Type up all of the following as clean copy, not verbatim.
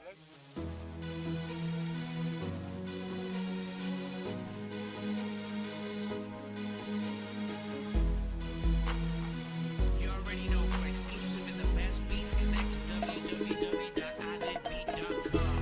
Let's. You already know for exclusive and the best beats, connect to www.iditbeat.com.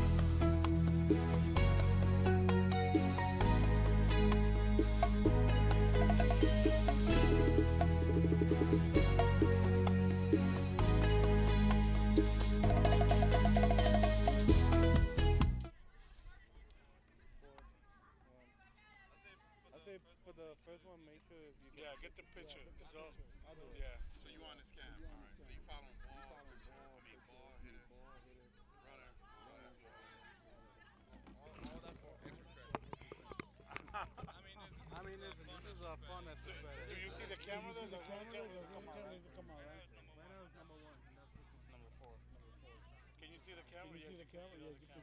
I say for the first one, make sure you Yeah, get the picture. So, I'll do it. yeah. So you on this cam? All right. So you following ball, pitcher, ball hitter, runner, all that. All that for extra credit. I mean, listen, this is a fun episode. Do you see the camera there? The running camera doesn't come out, right? Come on, right? Right now is number one, and that's this one. Number four. Can you see the camera? Yes, you can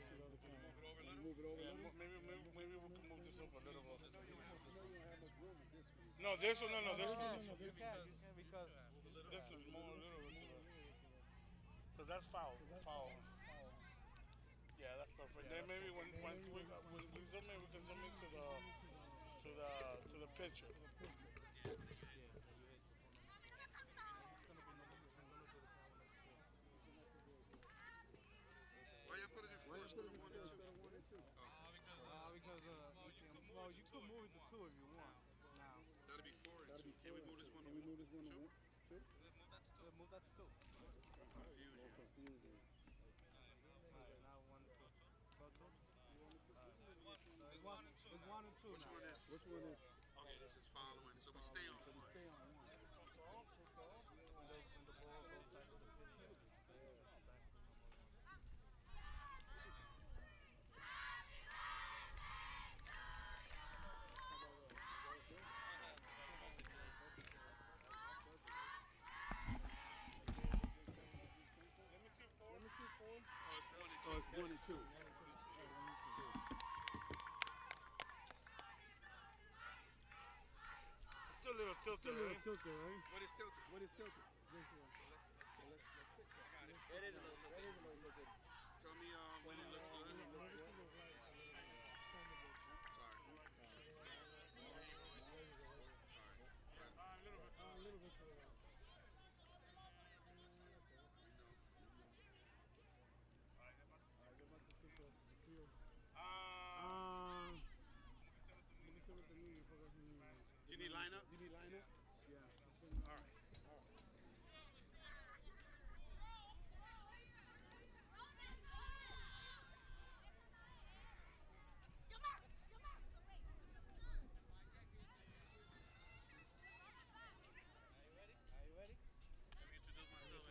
see the other camera. Move it over a little. Move it over. Yeah, maybe we can move this up a little bit. No, this one, no, this one. You can because This one more a little bit to the. Because that's foul. Foul. Yeah, that's perfect. Then maybe when we zoom in, we can zoom into the picture. Why you put it in four instead of one and two? well, you could move it to two if you want. Now, That'll be four and two. Can we move this one to two? move that to two. Confusion. All right, now one, two, go two. It's one and two Which now. one is? Okay, this is following. So we stay on one. When the ball goes back to the pitcher. Oh, it's one and two. It's still a little tilted, right? right? What is tilted? Tell me when it looks good. You need lineup? Yeah. All right. Are you ready? Let me introduce myself.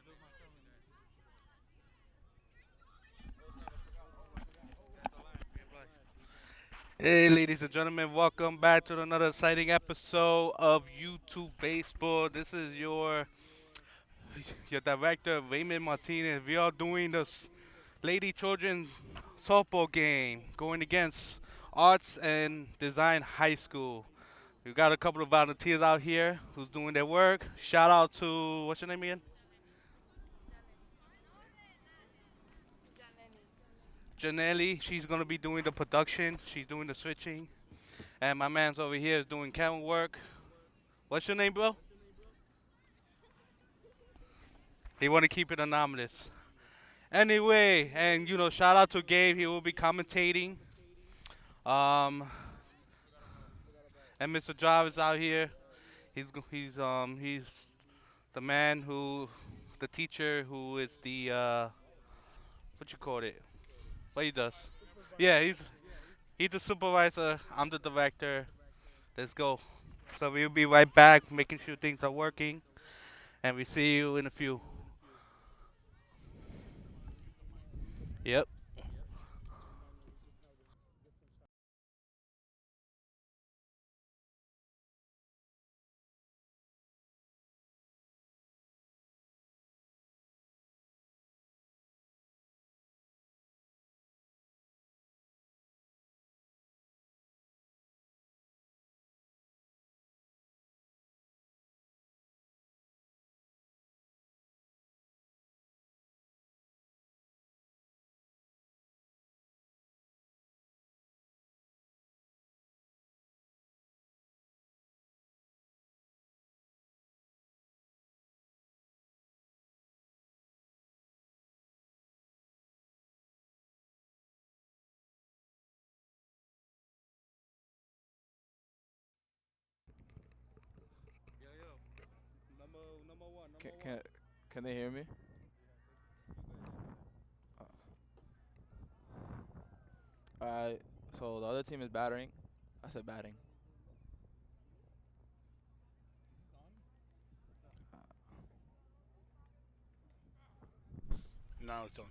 Hey, ladies and gentlemen, welcome back to another exciting episode of YouTube Baseball. This is your director, Raymond Martinez. We are doing this Lady Children softball game going against Arts and Design High School. We've got a couple of volunteers out here who's doing their work. Shout out to, what's your name again? Janelli. She's going to be doing the production. She's doing the switching. And my man's over here is doing camera work. What's your name, bro? He want to keep it anonymous. Anyway, and shout out to Gabe. He will be commentating. Um, and Mr. Jarvis out here. He's the man the teacher who is the what you call it? What he does? Yeah, he's the supervisor. I'm the director. Let's go. So we'll be right back, making sure things are working, and we see you in a few. Yep. Can they hear me? Alright. So the other team is battering. I said batting. Now it's on.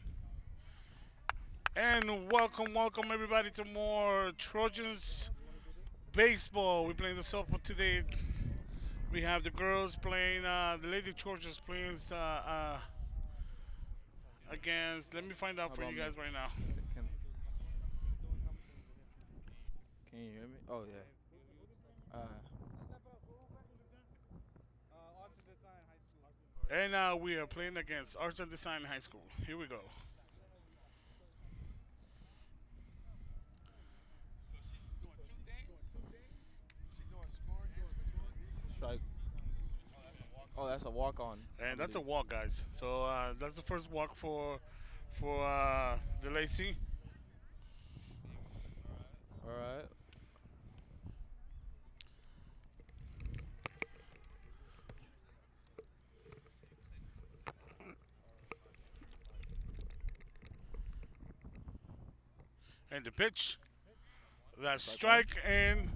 And welcome everybody to more Trojans baseball. We're playing the softball today. We have the girls playing, the Lady Trojans playing against. Let me find out How for about you me? guys right now. Can Can you hear me? Oh yeah. And we are playing against Arts and Design High School. Here we go. So she's doing two games. She's doing score and switch. Strike. Oh, that's a walk Oh, on. that's a walk on. And that's a walk, guys. So that's the first walk for the Lacey. All right. And the pitch. That's Strike one. strike and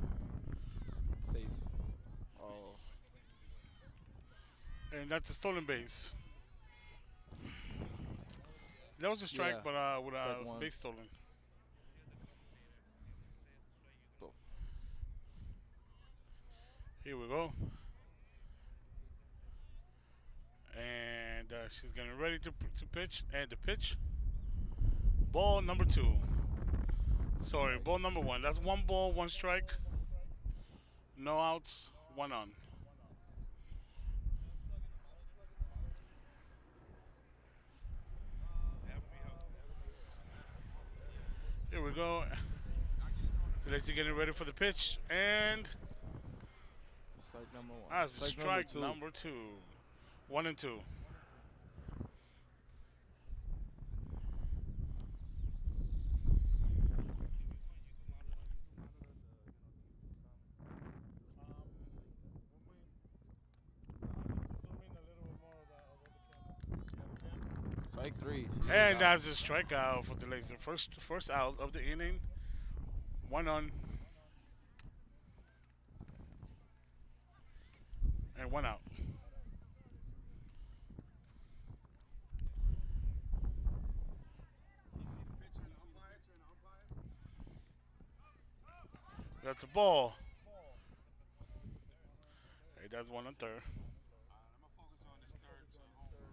Safe. Oh. that's a stolen base. That was a strike, Yeah. but with Strike a one. base stolen. Oof. Here we go. And she's getting ready to pitch. And the pitch. Ball number 2. Sorry, ball number 1. That's 1 ball, 1 strike. No outs, 1 on. That would be helpful. Here we go. Lacey getting ready for the pitch. And Strike number one. that's Strike strike number number 2. 1 and 2. Strike three. And that's a strikeout for the Lacey. First out of the inning. 1 on. And 1 out. That's a ball. Hey, that's 1 on 3rd. I'm gonna focus on this third home run.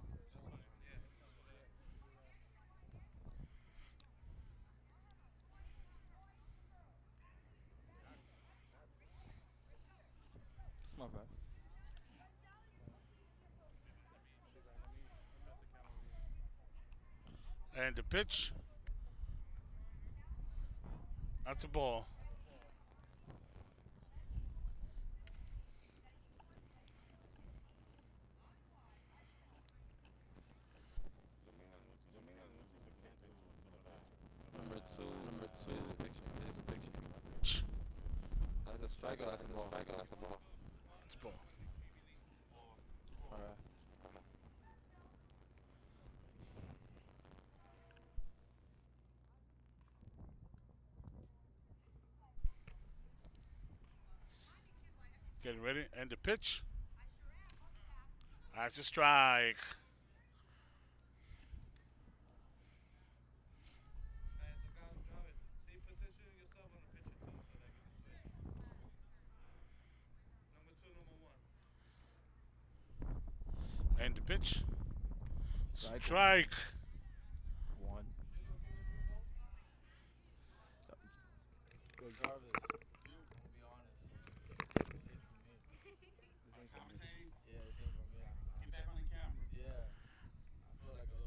My bad. And the pitch. That's a ball. Number two is pitching. That's a strikeout. That's a ball. It's a ball. All right. Getting ready. And the pitch. That's a strike. And the pitch. Strike. One. Yo, Jarvis. I'll be honest. This ain't for me. This ain't for me. Commentating. Yeah, this ain't for me. Get back on the camera. Yeah. I feel like a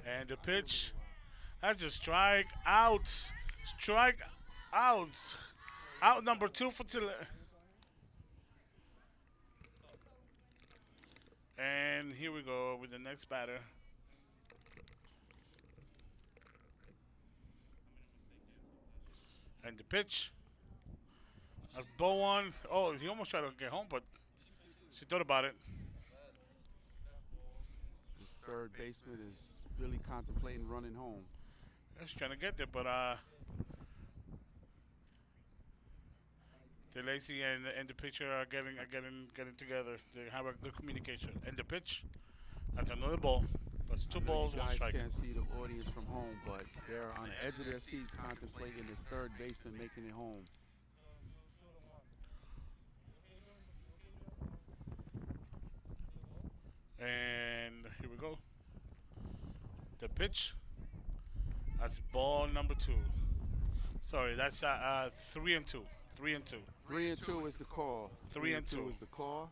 little. And the pitch. That's a strike. Out. Strike out. Out number 2 for Tilla. And here we go with the next batter. And the pitch. That's ball 1. Oh, he almost tried to get home, but she thought about it. third baseman is really contemplating running home. He's trying to get there, but the lazy and the pitcher are getting together. They have a good communication. And the pitch, that's another ball. That's two I know balls, you one guys strike. can't see the audience from home, but they're on the edge of their seats contemplating this third baseman making it home. And here we go. The pitch. That's ball number two. Sorry, that's 3-2. 3-2. 3-2 is the call. Three and two. is the call.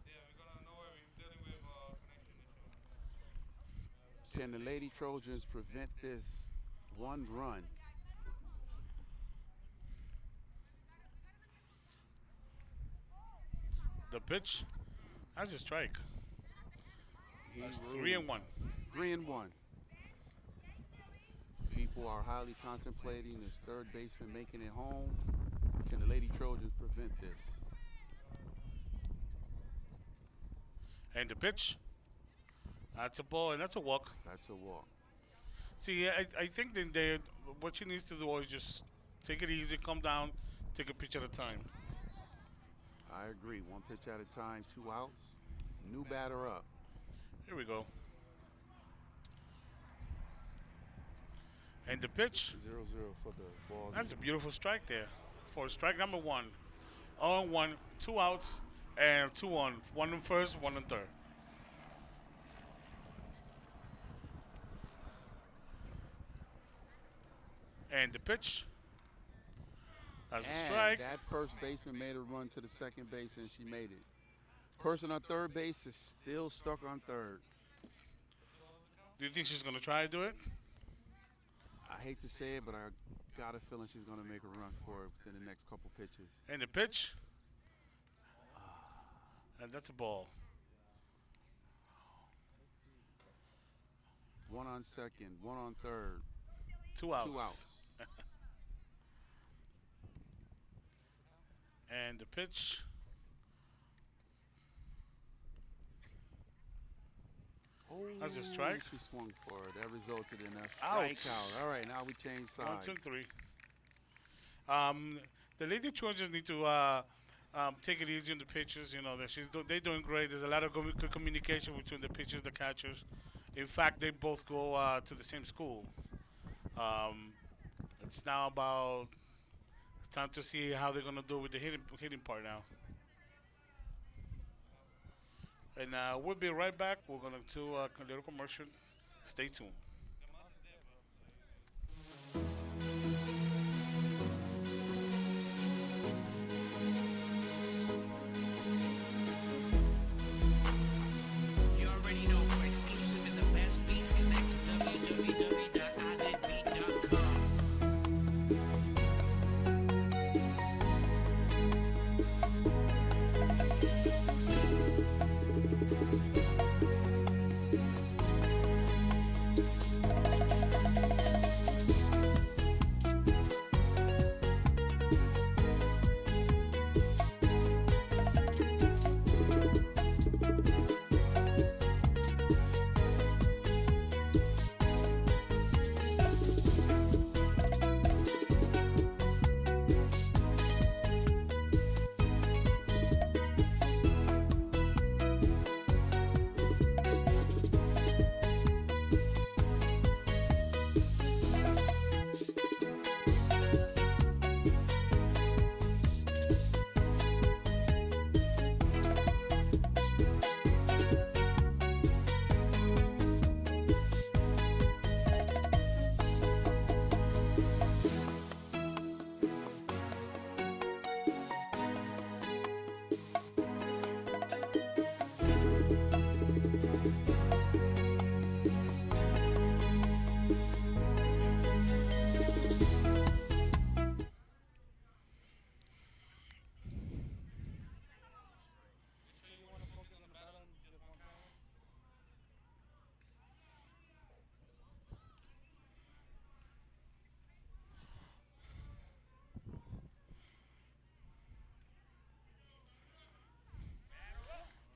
Can the Lady Trojans prevent this one run? The pitch. That's a strike. That's He 3-1. 3-1. People are highly contemplating this third baseman making it home. Can the Lady Trojans prevent this? And the pitch. That's a ball, and that's a walk. That's a walk. See, I think that what she needs to do is just take it easy, calm down, take a pitch at a time. I agree. One pitch at a time, 2 outs. New batter up. Here we go. And the pitch. 0-0 for the ball. That's a beautiful strike there. For strike number one. 0-1, 2 outs, and 2 on. One on first, one on third. And the pitch. That's a And strike. that first baseman made a run to the second base, and she made it. Person on third base is still stuck on third. Do you think she's going to try to do it? I hate to say it, but I got a feeling she's going to make a run for it within the next couple pitches. And the pitch. And that's a ball. One on second, one on third, 2 outs. 2 outs. And the pitch. Oh, That's a strike. she swung for it. That resulted in a Ouch. strikeout. All right, now we change sides. 1, 2, 3. The Lady Trojans need to take it easy on the pitchers. You know that they're doing great. There's a lot of good communication between the pitchers, the catchers. In fact, they both go to the same school. It's now about time to see how they're gonna do with the hitting part now. And we'll be right back. We're gonna do a little commercial. Stay tuned. You already know for exclusive and the best beats, connect to www.iditbeat.com.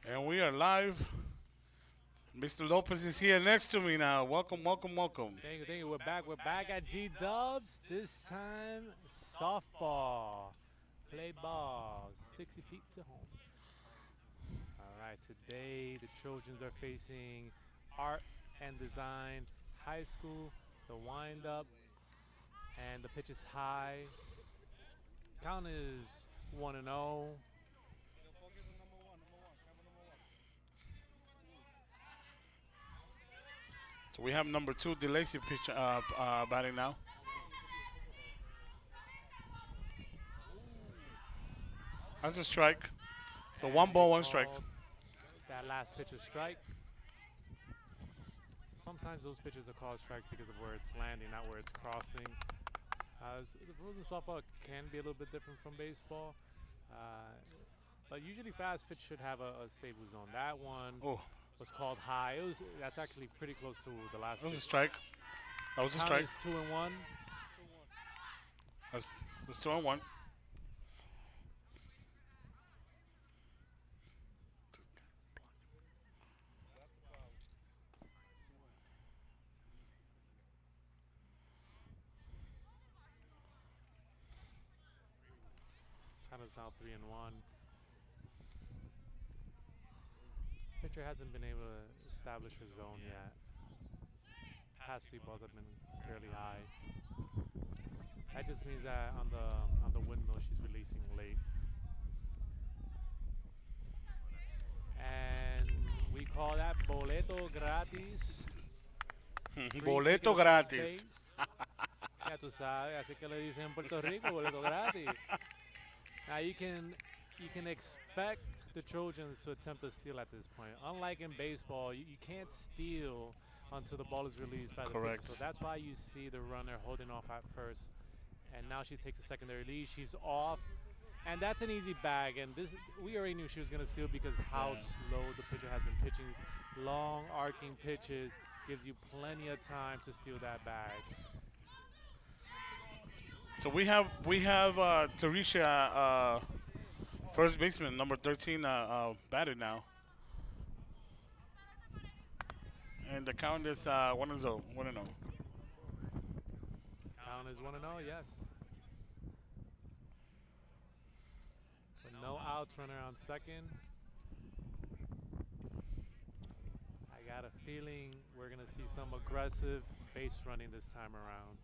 And we are live Mr. Lopez is here next to me now. Welcome, welcome, welcome. Thank you, thank you. We're back. We're back at G Dubs. This time, softball. Play ball. 60 feet to home. All right, today the Trojans are facing Art and Design High School. The wind up and the pitch is high. Count is 1-0. So we have number 2, DeLacy pitch batting now. That's a strike. So And 1 ball, they 1 strike. called that last pitch a strike. Sometimes those pitches are called strikes because of where it's landing, not where it's crossing. The rules in softball can be a little bit different from baseball. But usually fast pitch should have a stable zone. That one Oh, was called high. That's actually pretty close to the last that was a pitch. strike. That was a Count strike. is 2-1. That's 2-1. Count is now 3-1. Pitcher hasn't been able to establish a zone yet. Past 3 balls have been fairly high. That just means that on the windmill she's releasing late. And we call that boleto gratis. Free Boleto ticket to gratis. space. Ya tú sabes, así que le dicen en Puerto Rico, boleto gratis. Now you can expect the Trojans to attempt a steal at this point. Unlike in baseball, you can't steal until the ball is released by the pitcher. Correct. So that's why you see the runner holding off at first. And now she takes a secondary lead. She's off. And that's an easy bag. And we already knew she was going to steal because how slow the pitcher has been pitching. These long arcing pitches gives you plenty of time to steal that bag. So we have Tarisha, first baseman, number 13, batted now. And the count is 1-0. 1-0. Count is 1-0, yes. With no outs, runner on second. I got a feeling we're going to see some aggressive base running this time around.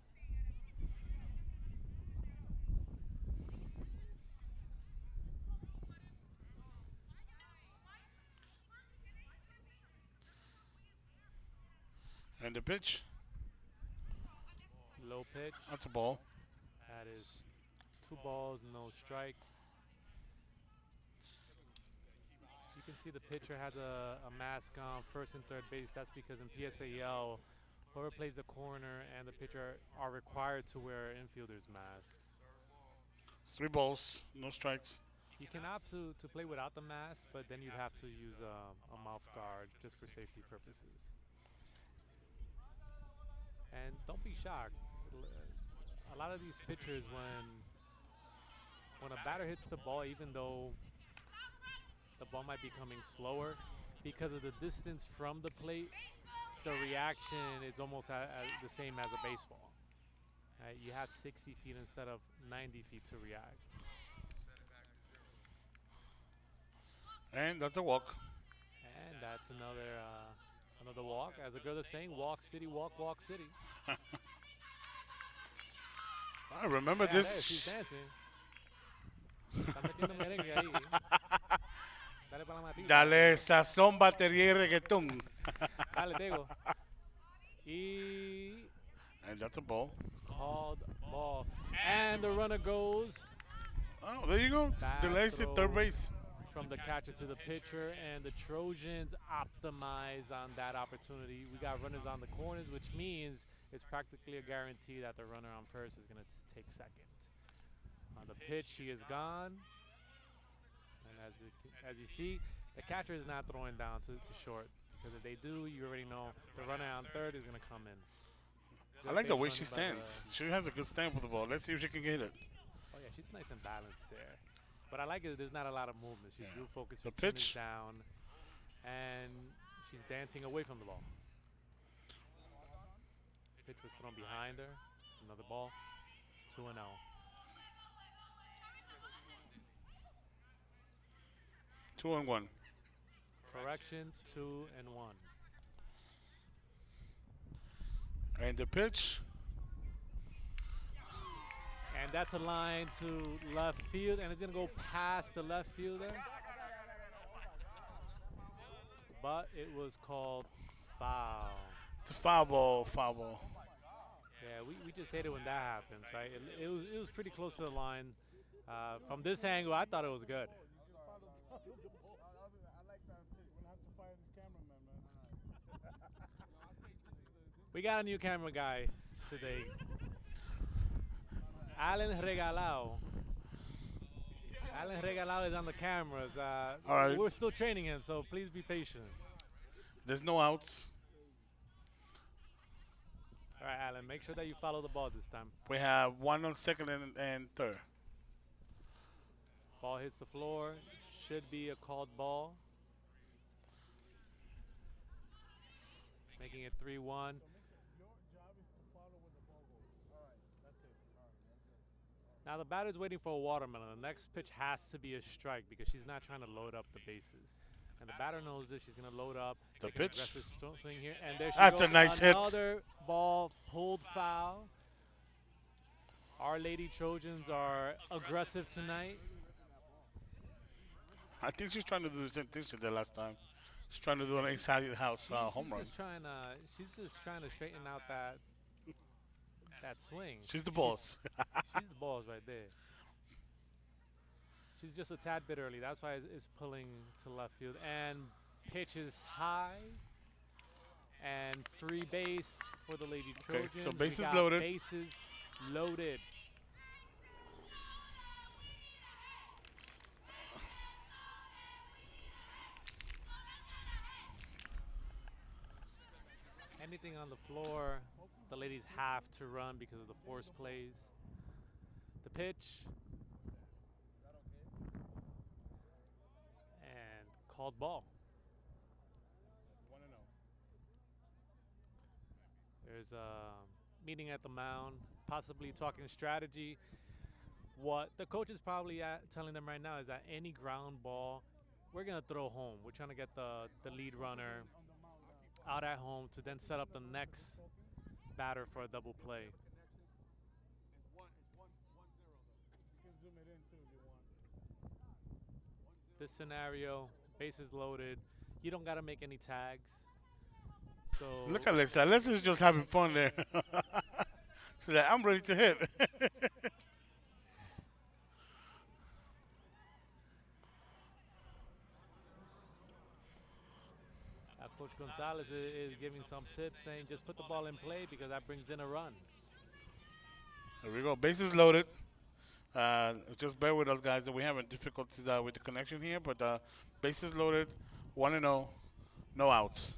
And the pitch. Low pitch. That's a ball. That is 2 balls, no strike. You can see the pitcher has a mask on first and third base. That's because in PSAL, whoever plays the corner and the pitcher are required to wear infielders' masks. 3 balls, no strikes. You can opt to play without the mask, but then you'd have to use a mouth guard just for safety purposes. And don't be shocked. A lot of these pitchers, when a batter hits the ball, even though the ball might be coming slower, because of the distance from the plate, the reaction is almost the same as a baseball. You have 60 feet instead of 90 feet to react. And that's a walk. And that's another walk. As the girl is saying, walk city, walk, walk city. I remember Yeah, there, she's this. dancing. Está metiendo merengue ahí. Dale para la matita. Dale sazón, batería y reggaetón. Dale, Tego. Y And that's a ball. called ball. And the runner goes Oh, there you go. Bad DeLacy, throw. third base. from the catcher to the pitcher, and the Trojans optimize on that opportunity. We got runners on the corners, which means it's practically a guarantee that the runner on first is going to take second. On the pitch, she is gone. And as you see, the catcher is not throwing down to short, because if they do, you already know the runner on third is going to come in. I Good like the base way running she by the- stands. She has a good stand with the ball. Let's see if she can get it. Oh yeah, she's nice and balanced there. But I like it. There's not a lot of movement. She's Yeah. real focused. The Her chin pitch. is down, and She's dancing away from the ball. Pitch was thrown behind her. Another ball. 2-0. 2-1. Correction, 2-1. And the pitch. And that's a line to left field, and it's going to go past the left fielder. But it was called foul. It's a foul ball. Foul ball. Yeah, we just hate it when that happens, right? It was pretty close to the line. From this angle, I thought it was good. We got a new camera guy today. Alan Regalao. Alan Regalao is on the cameras. All right. We're still training him, so please be patient. There's no outs. All right, Alan, make sure that you follow the ball this time. We have one on second and third. Ball hits the floor. Should be a called ball. Making it 3-1. Now the batter's waiting for a watermelon. The next pitch has to be a strike because she's not trying to load up the bases. And the batter knows this. She's going to load up. The take an pitch. aggressive swing here. And there she That's goes. a nice hit. Another ball pulled foul. Our Lady Trojans are aggressive tonight. I think she's trying to do the same thing she did last time. She's trying to do an inside the house home run. She's just trying to straighten out that swing. She's the boss. She's the balls right there. She's just a tad bit early. That's why it's pulling to left field. And pitch is high. And free base for the Lady Trojans. So bases We got loaded. Bases loaded. Anything on the floor, the ladies have to run because of the force plays. The pitch. And called ball. There's a meeting at the mound, possibly talking strategy. What the coach is probably telling them right now is that any ground ball, we're going to throw home. We're trying to get the lead runner out at home to then set up the next batter for a double play. This scenario, bases loaded. You don't got to make any tags. So Look at Alexa. Alexa's just having fun there. She's like, I'm ready to hit. Coach Gonzalez is giving some tips, saying just put the ball in play because that brings in a run. There we go. Bases loaded. Just bear with us, guys. That we having difficulties with the connection here, but bases loaded. 1-0. No outs.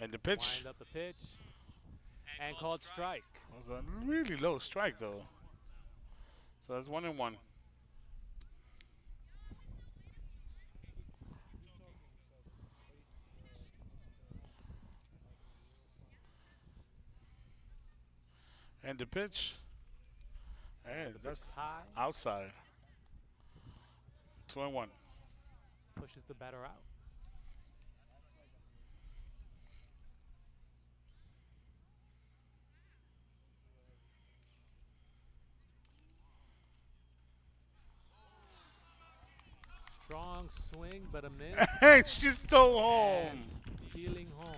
And the pitch. Wind up the pitch. And called strike. Was a really low strike, though. So that's 1-1. And the pitch. And that's high. outside. 2-1. Pushes the batter out. Strong swing, but a miss. Hey, she stole home. And stealing home.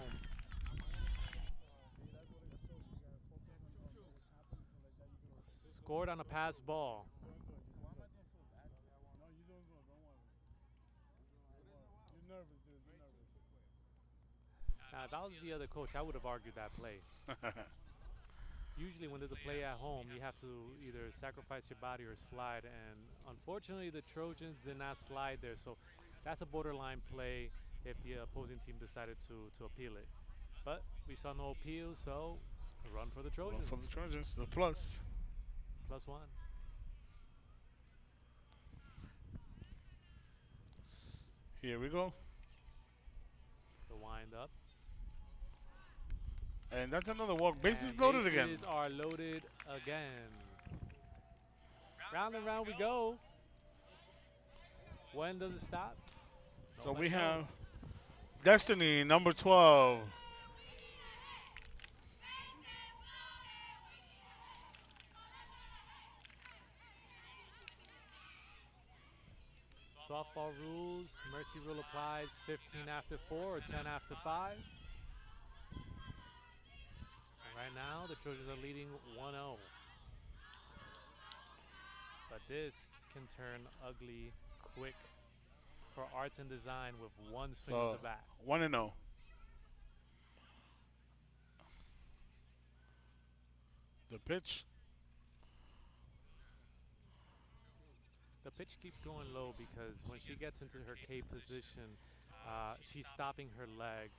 Scored on a pass ball. Now, if I was the other coach, I would have argued that play. Usually when there's a play at home, you have to either sacrifice your body or slide. And unfortunately, the Trojans did not slide there. So that's a borderline play if the opposing team decided to appeal it. But we saw no appeal, so a run for the Trojans. For the Trojans, the plus. +1. Here we go. The wind up. And that's another walk. Bases And loaded again. bases are loaded again. Round and round we go. When does it stop? So Nobody we have knows. Destiny, number 12. Softball rules. Mercy rule applies 15 after 4 or 10 after 5. And right now, the Trojans are leading 1-0. But this can turn ugly quick for arts and design with one swing of So the bat. 1-0. The pitch. The pitch keeps going low because when she gets into her K position, she's stopping her leg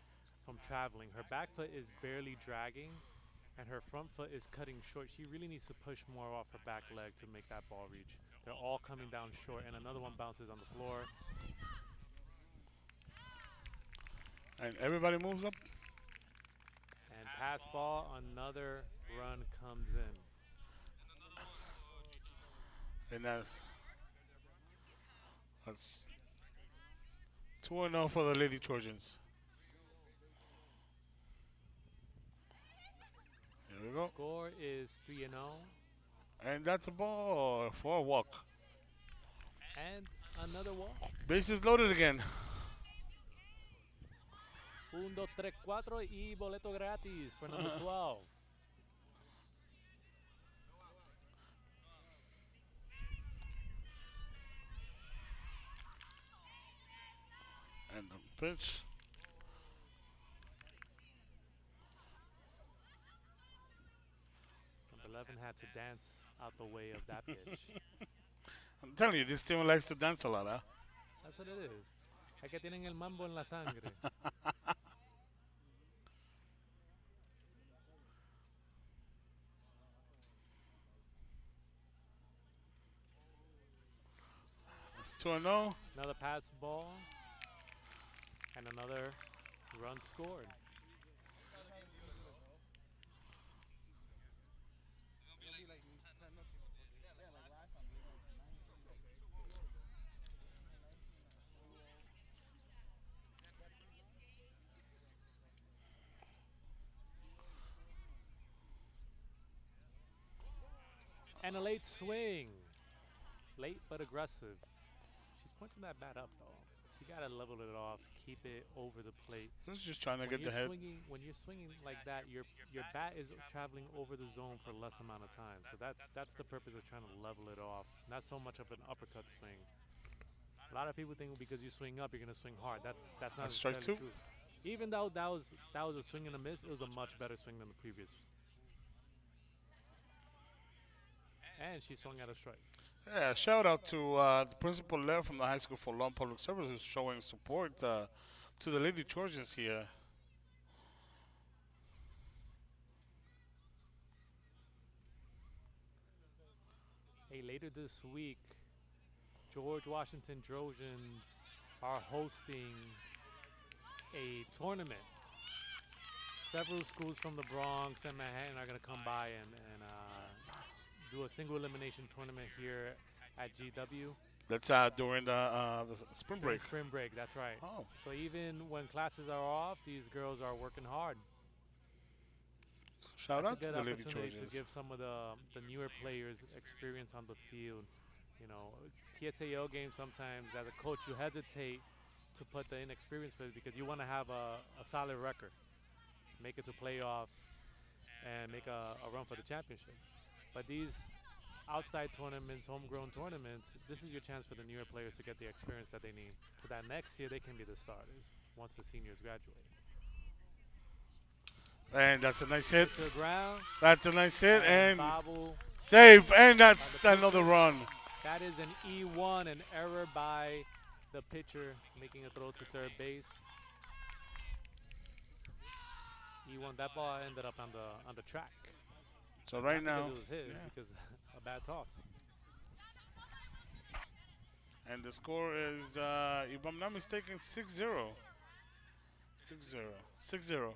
from traveling. Her back foot is barely dragging, and her front foot is cutting short. She really needs to push more off her back leg to make that ball reach. They're all coming down short, and another one bounces on the floor. And everybody moves up. And pass ball, another run comes in. And that's 2-0 for the Lady Trojans. Here we go. Score is 3-0. And that's a ball for a walk. And another walk. Bases loaded again. 1, 2, 3, 4 y boleto gratis for number 12. And the pitch. Number 11 had to dance out the way of that pitch. I'm telling you, this team likes to dance a lot, huh? That's what it is. Es que tienen el mambo en la sangre. It's 2-0. Another pass ball. And another run scored. And a late swing. Late but aggressive. She's pointing that bat up though. She gotta level it off, keep it over the plate. So it's just trying to When get you're the head. when you're swinging like that, your bat is traveling over the zone for less amount of time. So that's the purpose of trying to level it off. Not so much of an uppercut swing. A lot of people think because you swing up, you're gonna swing hard. That's not That's strike necessarily two. true. Even though that was a swing and a miss, it was a much better swing than the previous. And she swung at a strike. Yeah, shout out to the principal Lev from the High School for Law and Public Service who's showing support to the Lady Trojans here. Hey, later this week, George Washington Trojans are hosting a tournament. Several schools from the Bronx and Manhattan are going to come by and do a single elimination tournament here at GW. That's during the spring During break. spring break, that's right. Oh, So even when classes are off, these girls are working hard. shout That's out a good to the Lady opportunity Trojans. to give some of the newer players experience on the field. You know, PSAL games sometimes, as a coach, you hesitate to put the inexperienced players because you want to have a solid record, make it to playoffs, and make a run for the championship. But these outside tournaments, homegrown tournaments, this is your chance for the newer players to get the experience that they need so that next year they can be the starters once the seniors graduate. And that's a nice hit. To the ground. That's a nice hit. And Bobble. save. And that's By the another pitcher. run. That is an E1, an error by the pitcher making a throw to third base. E1, that ball ended up on the track. So right Not now, because it was hit, yeah. because a bad toss. and the score is, if I'm not mistaken, 6-0. 6-0. 6-0.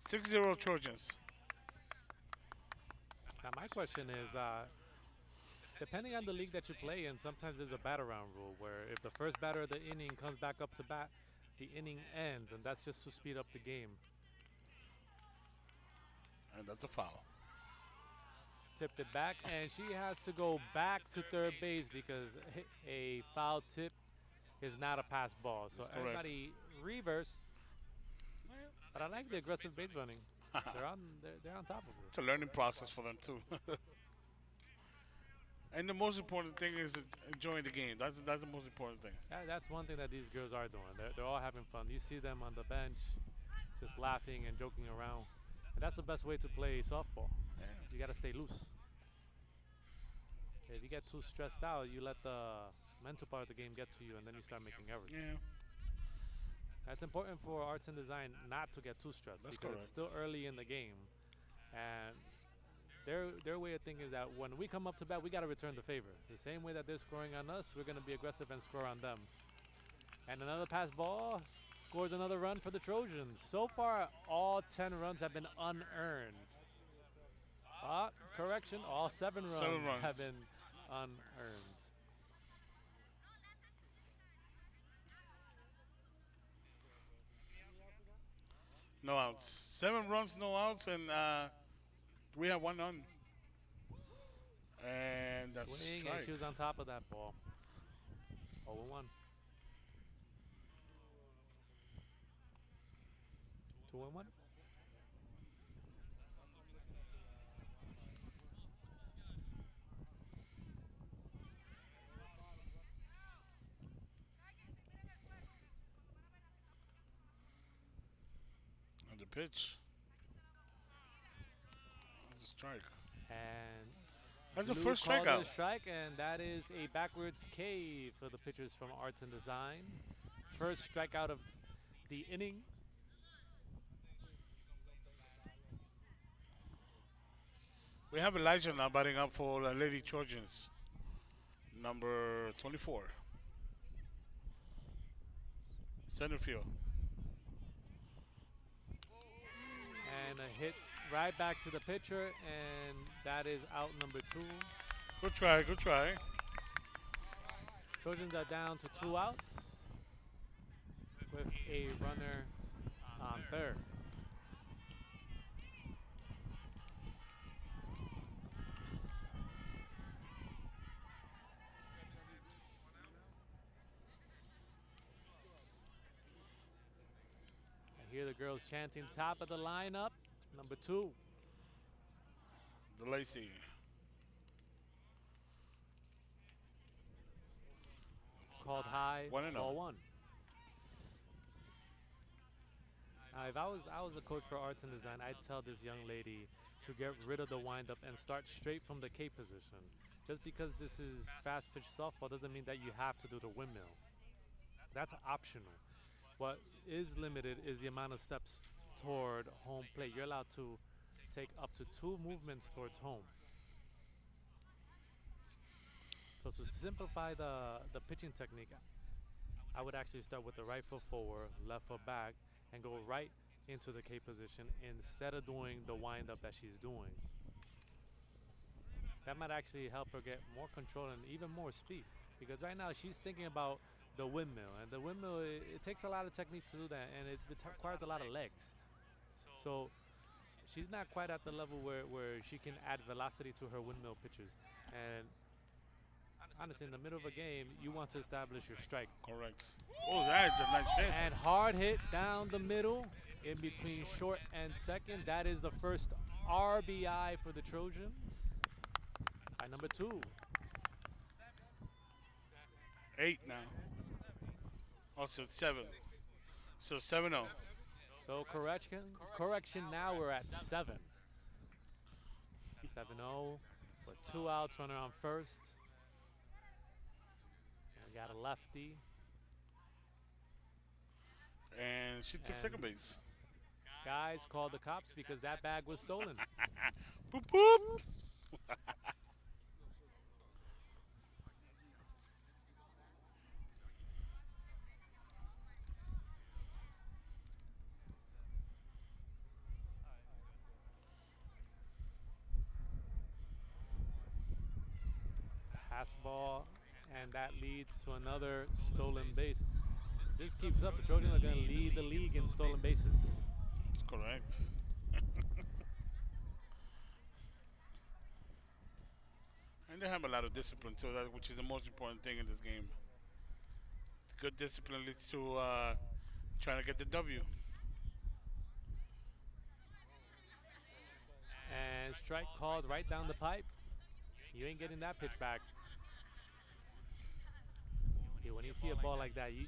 6-0 Trojans. Now my question is, depending on the league that you play in, sometimes there's a bat around rule where if the first batter of the inning comes back up to bat, the inning ends, and that's just to speed up the game. And that's a foul. Tipped it back, and she has to go back to third base because a foul tip is not a pass ball. So That's correct. everybody reverse. But I like the aggressive base running. They're on top of It's it. a learning process for them too. And the most important thing is enjoying the game. That's the most important thing. That's one thing that these girls are doing. They're all having fun. You see them on the bench, just laughing and joking around. And that's the best way to play softball. Yeah. You got to stay loose. If you get too stressed out, you let the mental part of the game get to you, and then you start making errors. Yeah. That's important for arts and design not to get too stressed That's because correct. it's still early in the game, and their way of thinking is that when we come up to bat, we got to return the favor. The same way that they're scoring on us, we're going to be aggressive and score on them. And another pass ball scores another run for the Trojans. So far, all 10 runs have been unearned. Correction, all 7 runs, 7 runs. have been unearned. No outs. 7 runs, no outs, and we have 1 on. And that's a Swing, strike. and she was on top of that ball. 0-1. 2-1. On the pitch. That's a strike. And That's the Blue first called it a strikeout. strike, and that is a backwards K for the pitchers from Arts and Design. First strikeout of the inning. We have Elijah now batting up for Lady Trojans. Number 24. Center field. And a hit right back to the pitcher, and that is out number 2. Good try, good try. Trojans are down to 2 outs with a runner on third. I hear the girls chanting top of the lineup, number 2. The Lacey. Called high, 1-0. ball 1. If I was a coach for Arts and Design, I'd tell this young lady to get rid of the windup and start straight from the K position. Just because this is fast pitch softball doesn't mean that you have to do the windmill. That's optional. What is limited is the amount of steps toward home plate. You're allowed to take up to 2 movements towards home. So to simplify the pitching technique, I would actually start with the right foot forward, left foot back, and go right into the K position instead of doing the windup that she's doing. That might actually help her get more control and even more speed. Because right now she's thinking about the windmill, and the windmill, it takes a lot of technique to do that, and it requires a lot of legs. So she's not quite at the level where she can add velocity to her windmill pitches. And honestly, in the middle of a game, you want to establish your strike. Correct. Oh, that's a nice hit. And hard hit down the middle in between short and second. That is the first RBI for the Trojans. By number 2. 8 now. Also 7. So 7-0. So correction now we're at 7. 7-0 with 2 outs, runner on first. And we got a lefty. And she took And second base. Guys called the cops because that bag was stolen. Boop, boop. pass ball, and that leads to another stolen base. If this keeps up, the Trojans are going to lead the league in stolen bases. That's correct. And they have a lot of discipline too, which is the most important thing in this game. Good discipline leads to trying to get the W. And strike called right down the pipe. You ain't getting that pitch back. See, when you see a ball like that, you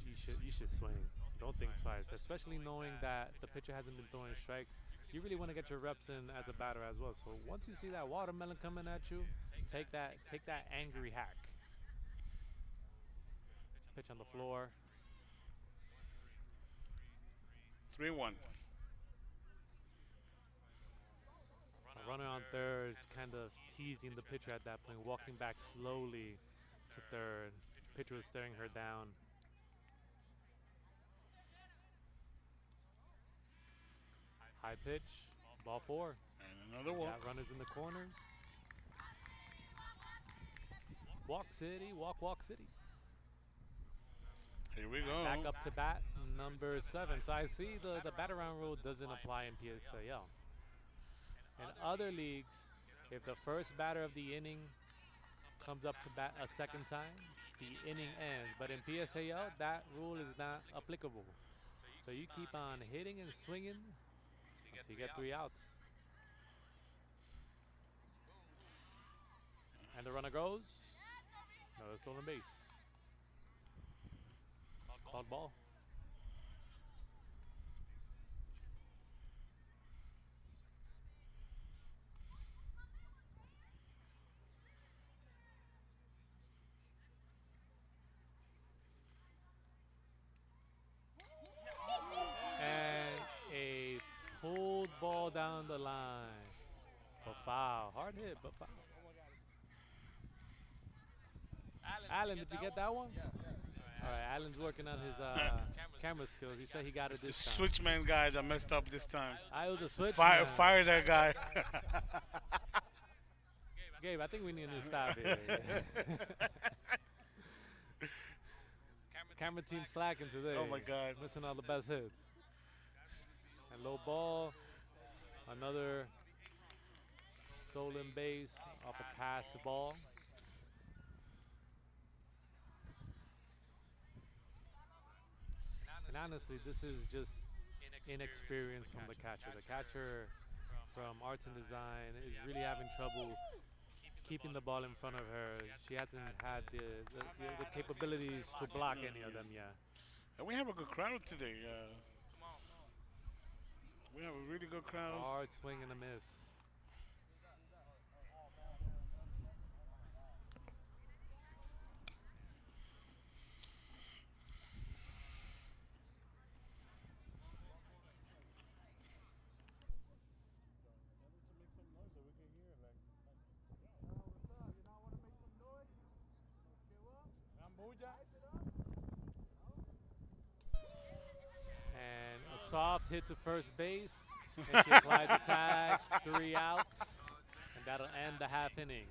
should swing. Don't think twice, especially knowing that the pitcher hasn't been throwing strikes. You really want to get your reps in as a batter as well. So once you see that watermelon coming at you, take that angry hack. Pitch on the floor. 3-1. A runner on third is kind of teasing the pitcher at that point, walking back slowly to third. Pitcher was staring her down. High pitch, ball 4. And another walk. Got runners in the corners. Walk City, walk City. Here we go. Back up to bat, number 7. So I see the bat around rule doesn't apply in PSAL. In other leagues, if the first batter of the inning comes up to bat a second time, the inning ends. But in PSAL, that rule is not applicable. So you keep on hitting and swinging until you get 3 outs. And the runner goes. Another stolen base. Called ball. And a pulled ball down the line. But foul. Hard hit, but foul. Alan, did you get that one? All right, Alan's working on his camera skills. He said he got it It's the this time. switchman guy that messed up this time. I was a switch. Fire that guy. Gabe, I think we need a new stop here. Camera team slacking today. Oh my God. Missing all the best hits. And low ball. Another stolen base off a pass ball. And honestly, this is just inexperience from the catcher. The catcher from Arts and Design is really having trouble keeping the ball in front of her. She hasn't had the capabilities to block any of them yet. And we have a good crowd today. We have a really good crowd. Hard swing and a miss. And a soft hit to first base. And she applies the tag. 3 outs. And that'll end the half inning.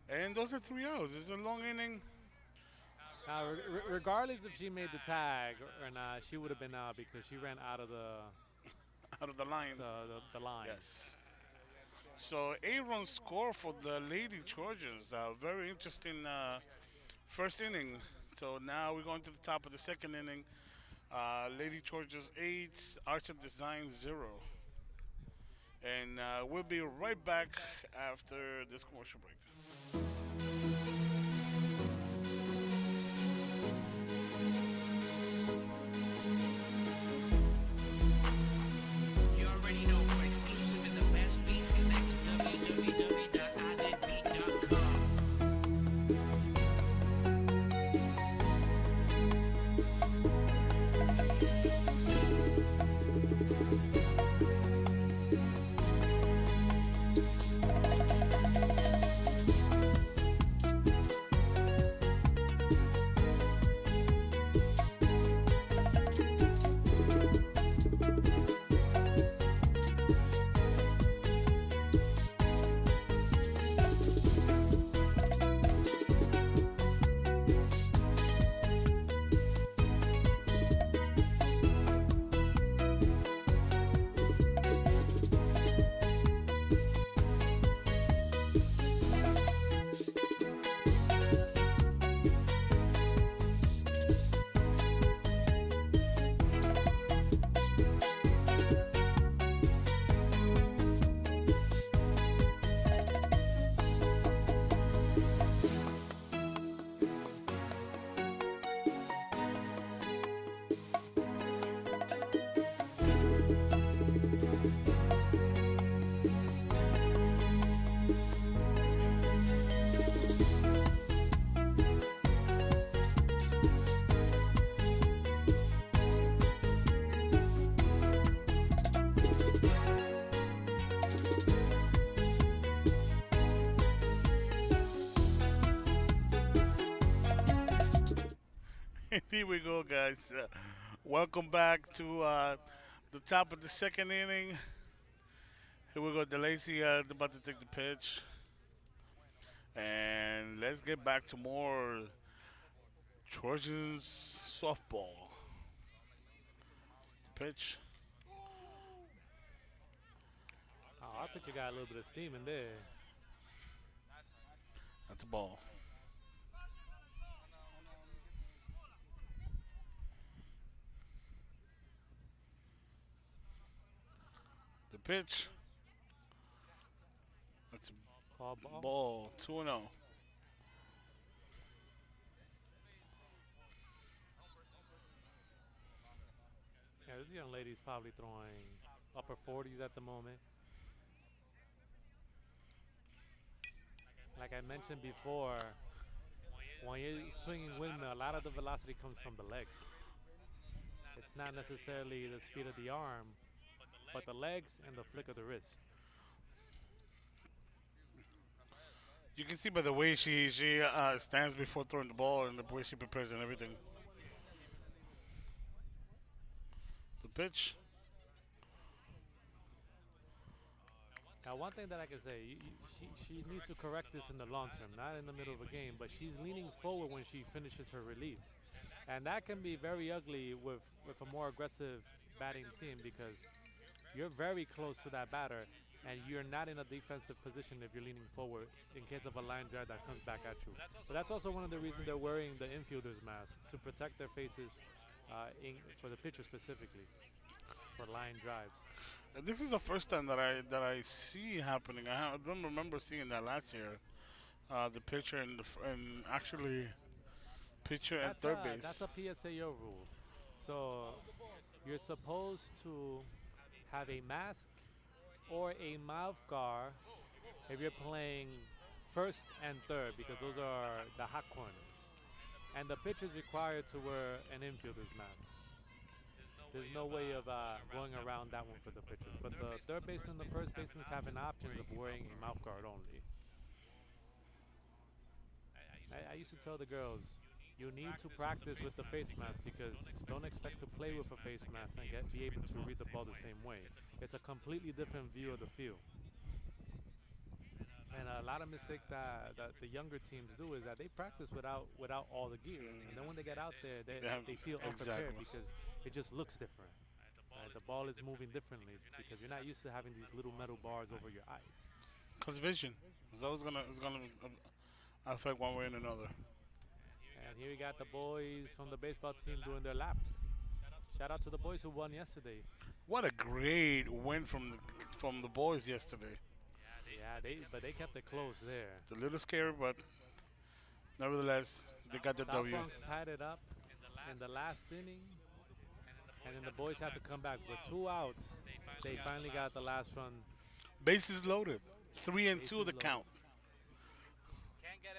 And those are 3 outs. It's a long inning. Now, regardless if she made the tag or not, she would have been out because she ran out of the line. the line. Yes. So 8-run score for the Lady Trojans. Very interesting first inning. So now we're going to the top of the second inning. Lady Trojans 8, Arts and Design 0. And we'll be right back after this commercial break. You already know, for exclusive and the best beats, connect to www.ideadbeat.com. Here we go, guys. Welcome back to the top of the second inning. Here we go. DeLacy about to take the pitch. And let's get back to more Trojans softball. Pitch. Oh, our pitcher got a little bit of steam in there. That's a ball. The pitch. That's Call a ball. ball. 2-0. Yeah, this young lady's probably throwing upper 40s at the moment. Like I mentioned before, when you're swinging windmill, a lot of the velocity comes from the legs. It's not necessarily the speed of the arm, but the legs and the flick of the wrist. You can see by the way she stands before throwing the ball and the way she prepares and everything. The pitch. Now, one thing that I can say, she needs to correct this in the long term, not in the middle of a game, but she's leaning forward when she finishes her release. And that can be very ugly with a more aggressive batting team because you're very close to that batter and you're not in a defensive position if you're leaning forward in case of a line drive that comes back at you. So that's also one of the reasons they're wearing the infielder's mask, to protect their faces for the pitcher specifically, for line drives. And this is the first time that I see happening. I don't remember seeing that last year. The pitcher and actually pitcher and third base. That's a PSAO rule. So you're supposed to have a mask or a mouth guard if you're playing first and third because those are the hot corners. And the pitcher's required to wear an infielder's mask. There's no way of going around that one for the pitchers. But the third baseman and the first baseman have an option of wearing a mouth guard only. I used to tell the girls, you need to practice with the face mask because don't expect to play with a face mask and be able to read the ball the same way. It's a completely different view of the field. And a lot of mistakes that the younger teams do is that they practice without all the gear. And then when they get out there, they feel unprepared because it just looks different. Right? The ball is moving differently because you're not used to having these little metal bars over your eyes. Cause vision is always gonna affect one way and another. And here we got the boys from the baseball team doing their laps. Shout out to the boys who won yesterday. What a great win from the boys yesterday. Yeah, but they kept it close there. It's a little scary, but nevertheless, they got the South W. Bronx tied it up in the last inning, and then the boys had to come back with 2 outs. They finally got the last run. Bases loaded. 3-2 the loaded. count.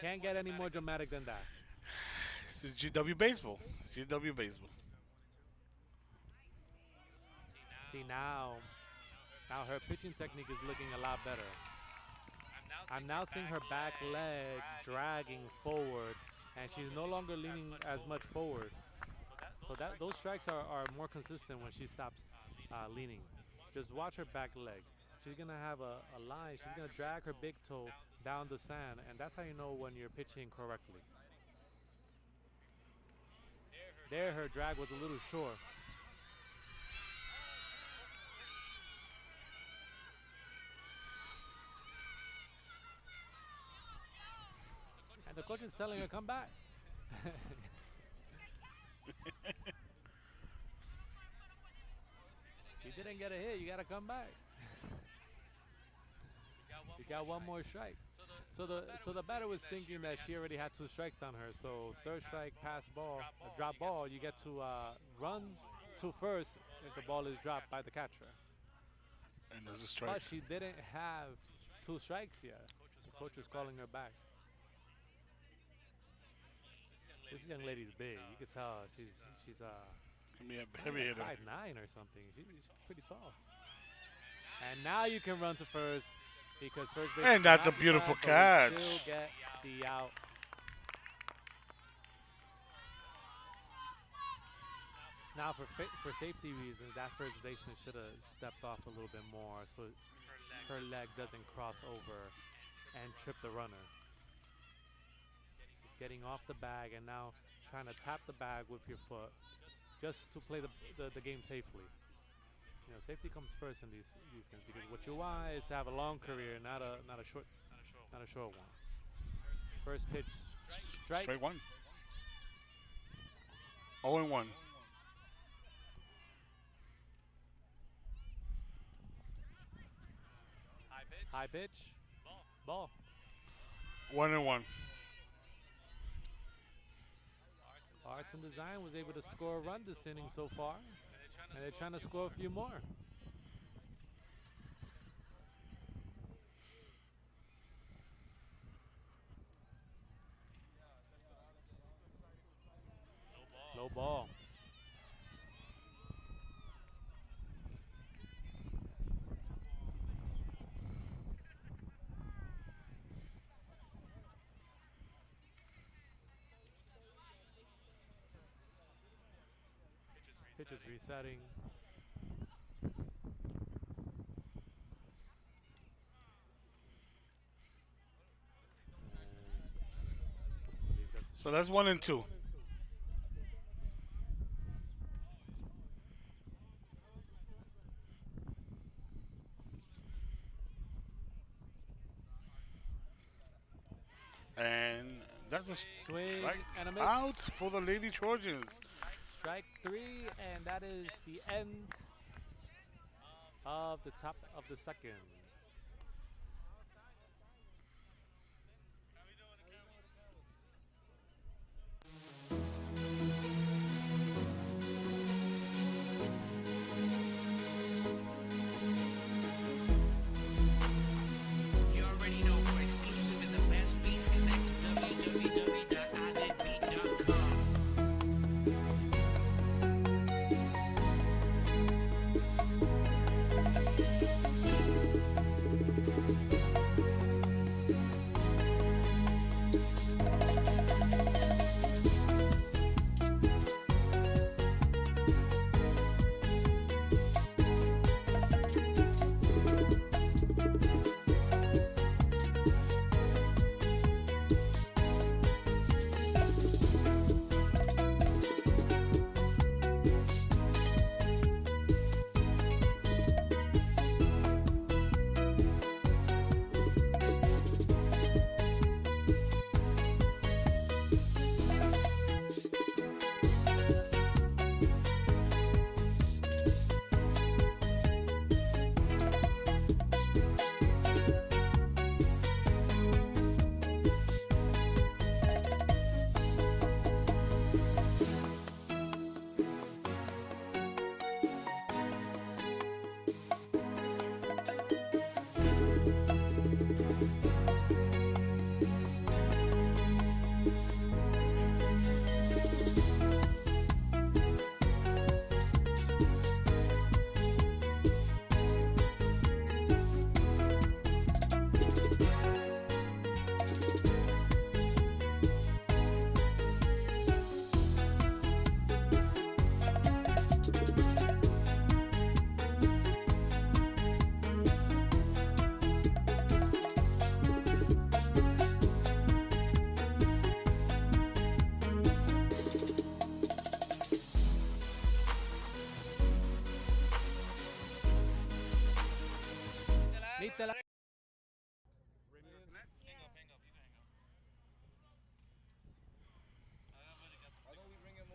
Can't get any more dramatic than that. It's GW baseball. GW baseball. See now her pitching technique is looking a lot better. I'm now seeing her back leg dragging forward, and she's no longer leaning as much forward. So those strikes are more consistent when she stops leaning. Just watch her back leg. She's going to have a line. She's going to drag her big toe down the sand, and that's how you know when you're pitching correctly. There, her drag was a little short. And the coach is telling her, come back. You didn't get a hit, you got to come back. You got one more strike. So the batter was thinking that she already had 2 strikes on her. So third strike, pass ball, a drop ball, you get to run to first if the ball is dropped by the catcher. And there's a strike. But she didn't have 2 strikes yet. The coach was calling her back. This young lady's big. You could tell she's Can be a heavy hitter. 5'9" or something. She's pretty tall. And now you can run to first because first base. And that's a beautiful catch. Still get the out. Now, for safety reasons, that first baseman should have stepped off a little bit more so her leg doesn't cross over and trip the runner. It's getting off the bag and now trying to tap the bag with your foot just to play the game safely. You know, safety comes first in these games because what you want is to have a long career, not a short one. First pitch, strike. Straight one. 0 and 1. High pitch, ball. 1 and 1. Arts and Design was able to score a run this inning so far, and they're trying to score a few more. Low ball. Pitch is resetting. So that's 1 and 2. And that's a Swing strike and a miss. out for the Lady Trojans. Strike 3, and that is the end of the top of the second. You already know for exclusive and the best beats, connect to www.iditbeat.com.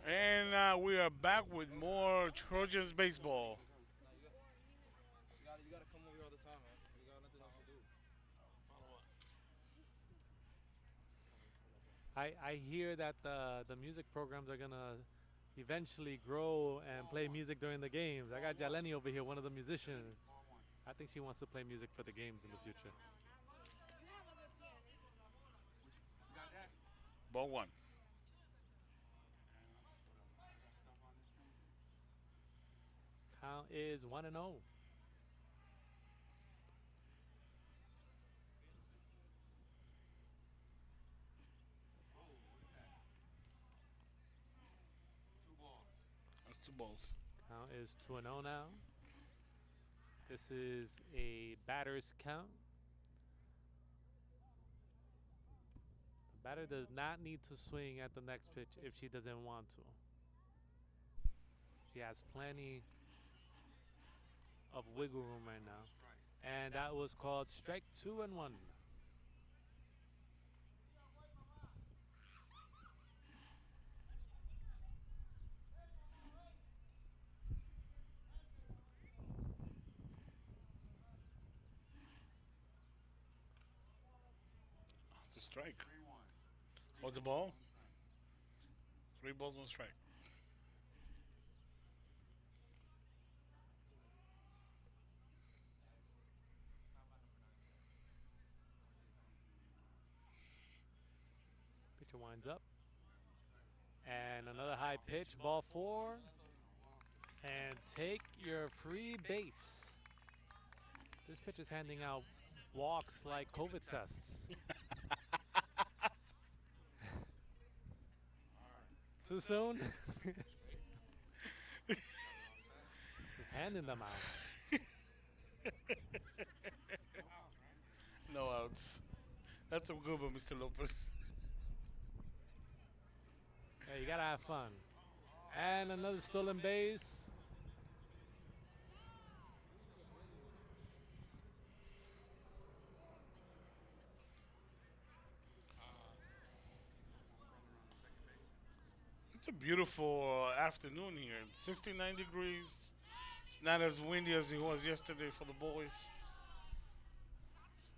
And we are back with more Trojans baseball. You gotta come over here all the time, man. We got nothing else to do. I hear that the music programs are gonna eventually grow and play music during the games. I got Jaleni over here, one of the musicians. I think she wants to play music for the games in the future. Ball 1. Count is 1-0. That's 2 balls. Count is 2-0 now. This is a batter's count. The batter does not need to swing at the next pitch if she doesn't want to. She has plenty of wiggle room right now. And that was called strike 2-1. It's a strike. What's the ball? 3 balls, 1 strike. Pitcher winds up. And another high pitch, ball 4. And take your free base. This pitch is handing out walks like COVID tests. Too soon? Just handing them out. No outs. That's a good one, Mr. Lopez. Yeah, you gotta have fun. And another stolen base. It's a beautiful afternoon here. It's 69 degrees. It's not as windy as it was yesterday for the boys.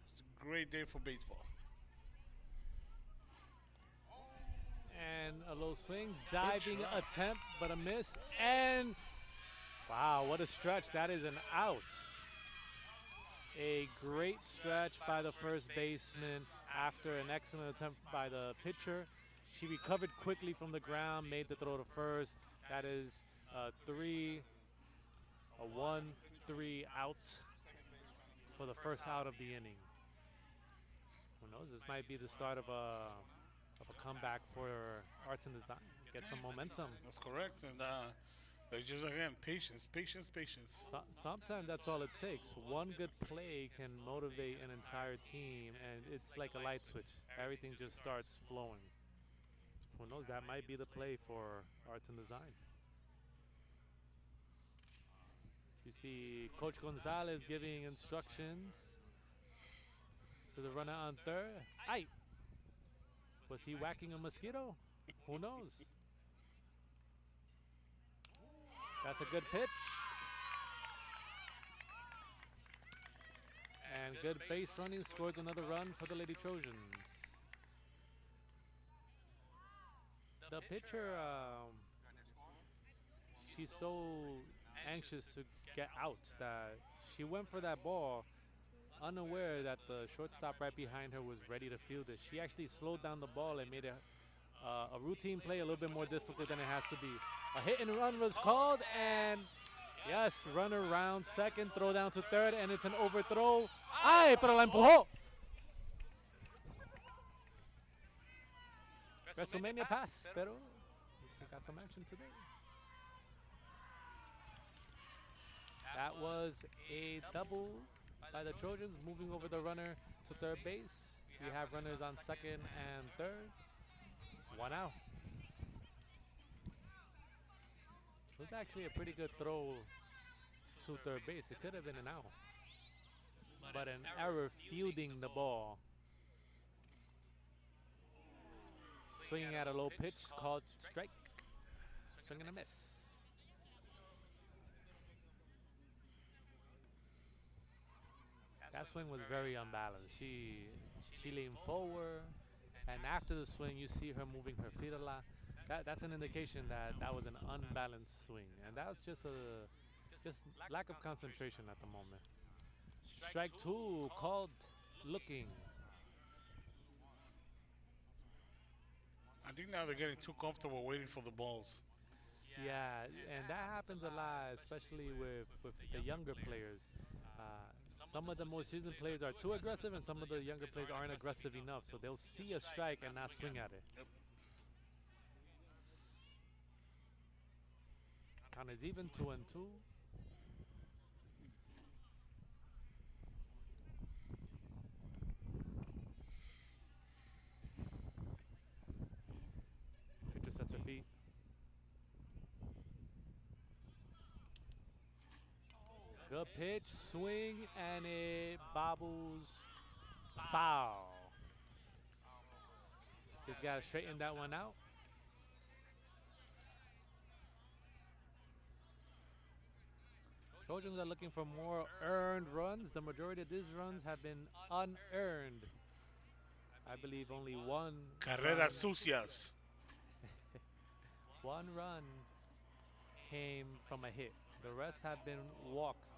It's a great day for baseball. And a low swing, diving attempt, but a miss. And wow, what a stretch. That is an out. A great stretch by the first baseman after an excellent attempt by the pitcher. She recovered quickly from the ground, made the throw to first. That is a 1-3 out for the first out of the inning. Who knows? This might be the start of a comeback for Arts and Design. Get some momentum. That's correct. And it's just, again, patience, patience, patience. Sometimes that's all it takes. One good play can motivate an entire team, and it's like a light switch. Everything just starts flowing. Who knows? That might be the play for Arts and Design. You see Coach Gonzalez giving instructions to the runner on third. Aye. Was he whacking a mosquito? Who knows? That's a good pitch. And good base running, scores another run for the Lady Trojans. The pitcher, she's so anxious to get out that she went for that ball unaware that the shortstop right behind her was ready to field it. She actually slowed down the ball and made a routine play a little bit more difficult than it has to be. A hit and run was called, and yes, runner round second, throw down to third, and it's an overthrow. ¡Ay, pero la empujó! WrestleMania pass, pero she got some action today. That was a double by the Trojans, moving over the runner to third base. We have runners on second and third. 1 out. It was actually a pretty good throw to third base. It could have been an out. But an error fielding the ball. Swinging at a low pitch called strike. Swing and a miss. That swing was very unbalanced. She leaned forward, and after the swing, you see her moving her feet a lot. That's an indication that that was an unbalanced swing, and that was just lack of concentration at the moment. Strike 2 called looking. I think now they're getting too comfortable waiting for the balls. Yeah, and that happens a lot, especially with the younger players. Some of the more seasoned players are too aggressive, and some of the younger players aren't aggressive enough, so they'll see a strike and not swing at it. Yep. Count is even, 2-2. Pitcher sets her feet. Good pitch, swing, and it bobbles. Foul. Just got to straighten that one out. Trojans are looking for more earned runs. The majority of these runs have been unearned. I believe only Carreras sucias. one run came from a hit. The rest have been walks.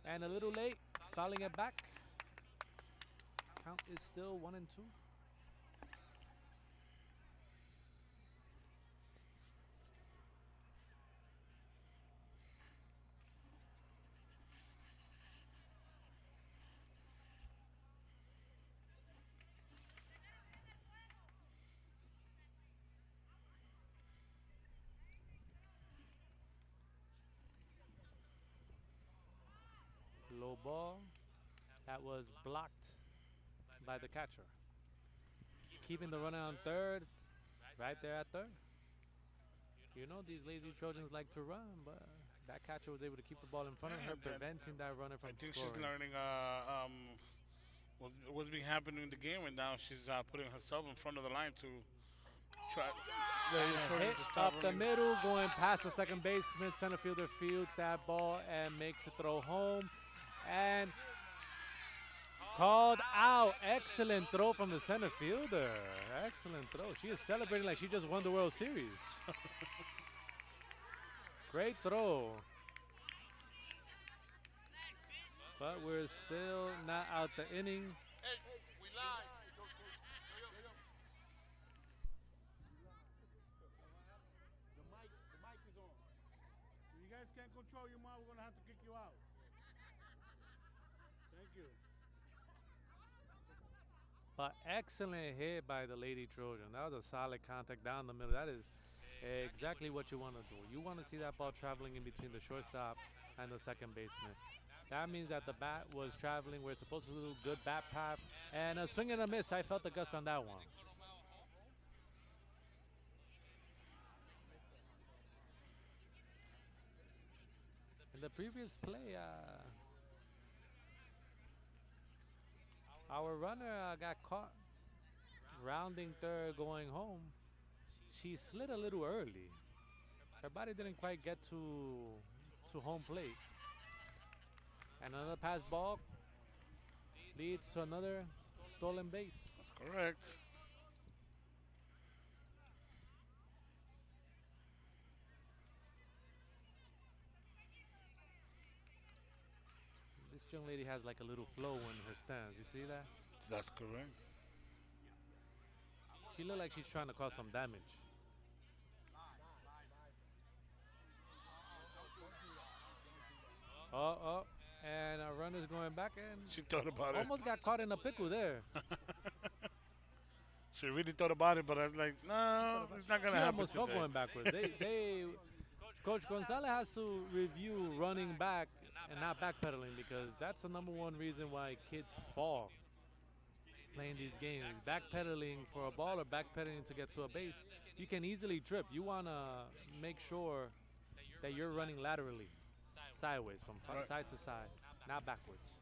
And a little late, fouling it back. Count is still 1-2. Low ball. That was blocked by the catcher. Keeping the runner on third. Right there at third. You know these Lady Trojans like to run, but that catcher was able to keep the ball in front of her, preventing that runner from I think scoring. she's learning what's been happening in the game, and now she's putting herself in front of the line to try. Hit up the middle, going past the second baseman. Center fielder fields that ball and makes the throw home. And called out. Excellent throw from the center fielder. Excellent throw. She is celebrating like she just won the World Series. Great throw. But we're still not out the inning. You guys can't control your mouth. We're gonna have to kick you out. Thank you. But excellent hit by the Lady Trojan. That was a solid contact down the middle. That is exactly what you want to do. You want to see that ball traveling in between the shortstop and the second baseman. That means that the bat was traveling where it's supposed to do. Good bat path. And a swing and a miss. I felt the gust on that one. In the previous play, our runner got caught rounding third going home. She slid a little early. Her body didn't quite get to home plate. And another pass ball leads to another stolen base. That's correct. This young lady has like a little flow in her stance. You see that? That's correct. She looked like she's trying to cause some damage. And our runner's going back and She thought about it. almost got caught in a pickle there. She really thought about it, but I was like, no, it's not She gonna happen almost felt today. going backwards. Coach Gonzalez has to review running back and not backpedaling, because that's the number one reason why kids fall playing these games. Backpedaling for a ball or backpedaling to get to a base, you can easily trip. You want to make sure that you're running laterally, sideways, from Right. side to side, not backwards.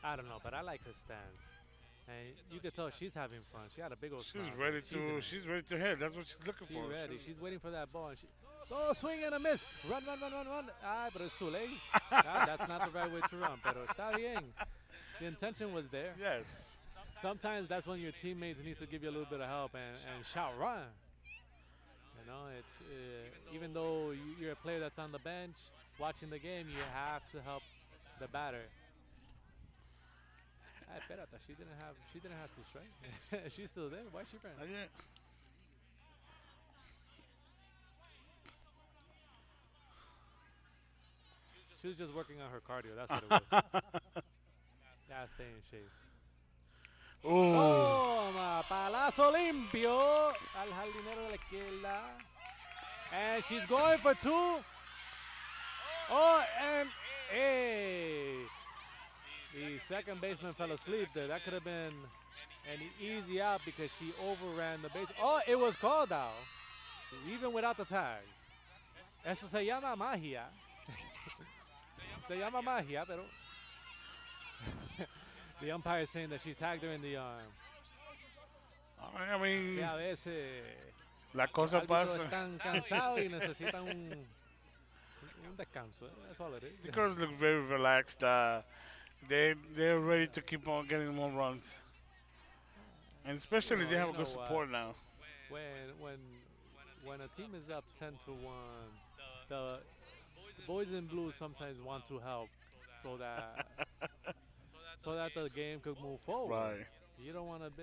I don't know, but I like her stance. And you could tell she's having fun. She had a big old She's smile. ready in to. it. She's ready to hit. That's what she's looking She's for. ready. She's waiting for that ball. And swing and a miss. Run. But it's too late. That's not the right way to run. Pero está bien. The intention was there. Yes. Sometimes that's when your teammates need to give you a little bit of help and shout, run. You know, it's even though you're a player that's on the bench watching the game, you have to help the batter. Espérate, she didn't have to strike. She's still there. Why is she running? Not yet. She was just working on her cardio. That's what it was. Gotta stay in shape. Ooh. Toma, palazo limpio al jardinero de la izquierda. And she's going for two. Oh, and hey. The second baseman fell asleep there. That could have been an easy out because she overran the base. Oh, it was called out. Even without the tag. Eso se llama magia. Se llama magia, pero the umpire is saying that she tagged her in the arm. I mean, Que a veces la los cosa árbitros pasa. están cansados y necesitan un descanso. That's all it The is. girls look very relaxed. They're ready to keep on getting more runs, and especially You know- they have you a good know what? support now. When a team is up 10-1, the boys in blue sometimes want to help so that the game could move forward. Right. You don't want to be.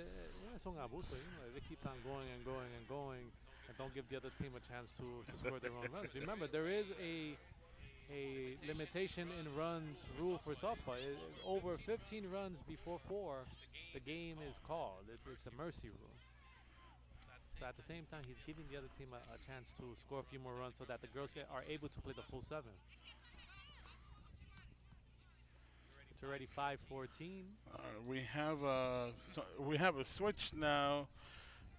It's un abuso. You know, it keeps on going and going and going, and don't give the other team a chance to score their own runs. Remember, there is a limitation in runs rule for softball. Over 15 runs before 4, the game is called. It's a mercy rule. So at the same time, he's giving the other team a chance to score a few more runs so that the girls are able to play the full 7. It's already 5:14. We have a switch now.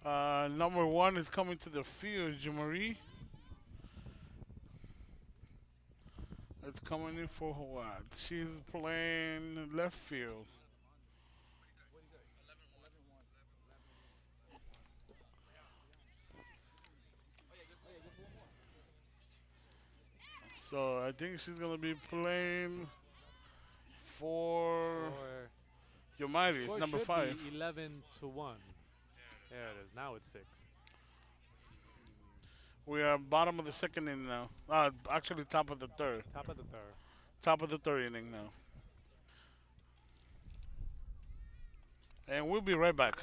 Number 1 is coming to the field, Jumari. It's coming in for what? She's playing left field. So I think she's gonna be playing for Yomari. It's Score number should 5. be 11-1. There it is. Now it's fixed. We are bottom of the second inning now. Actually, top of the third. Top of the third. Top of the third inning now. And we'll be right back.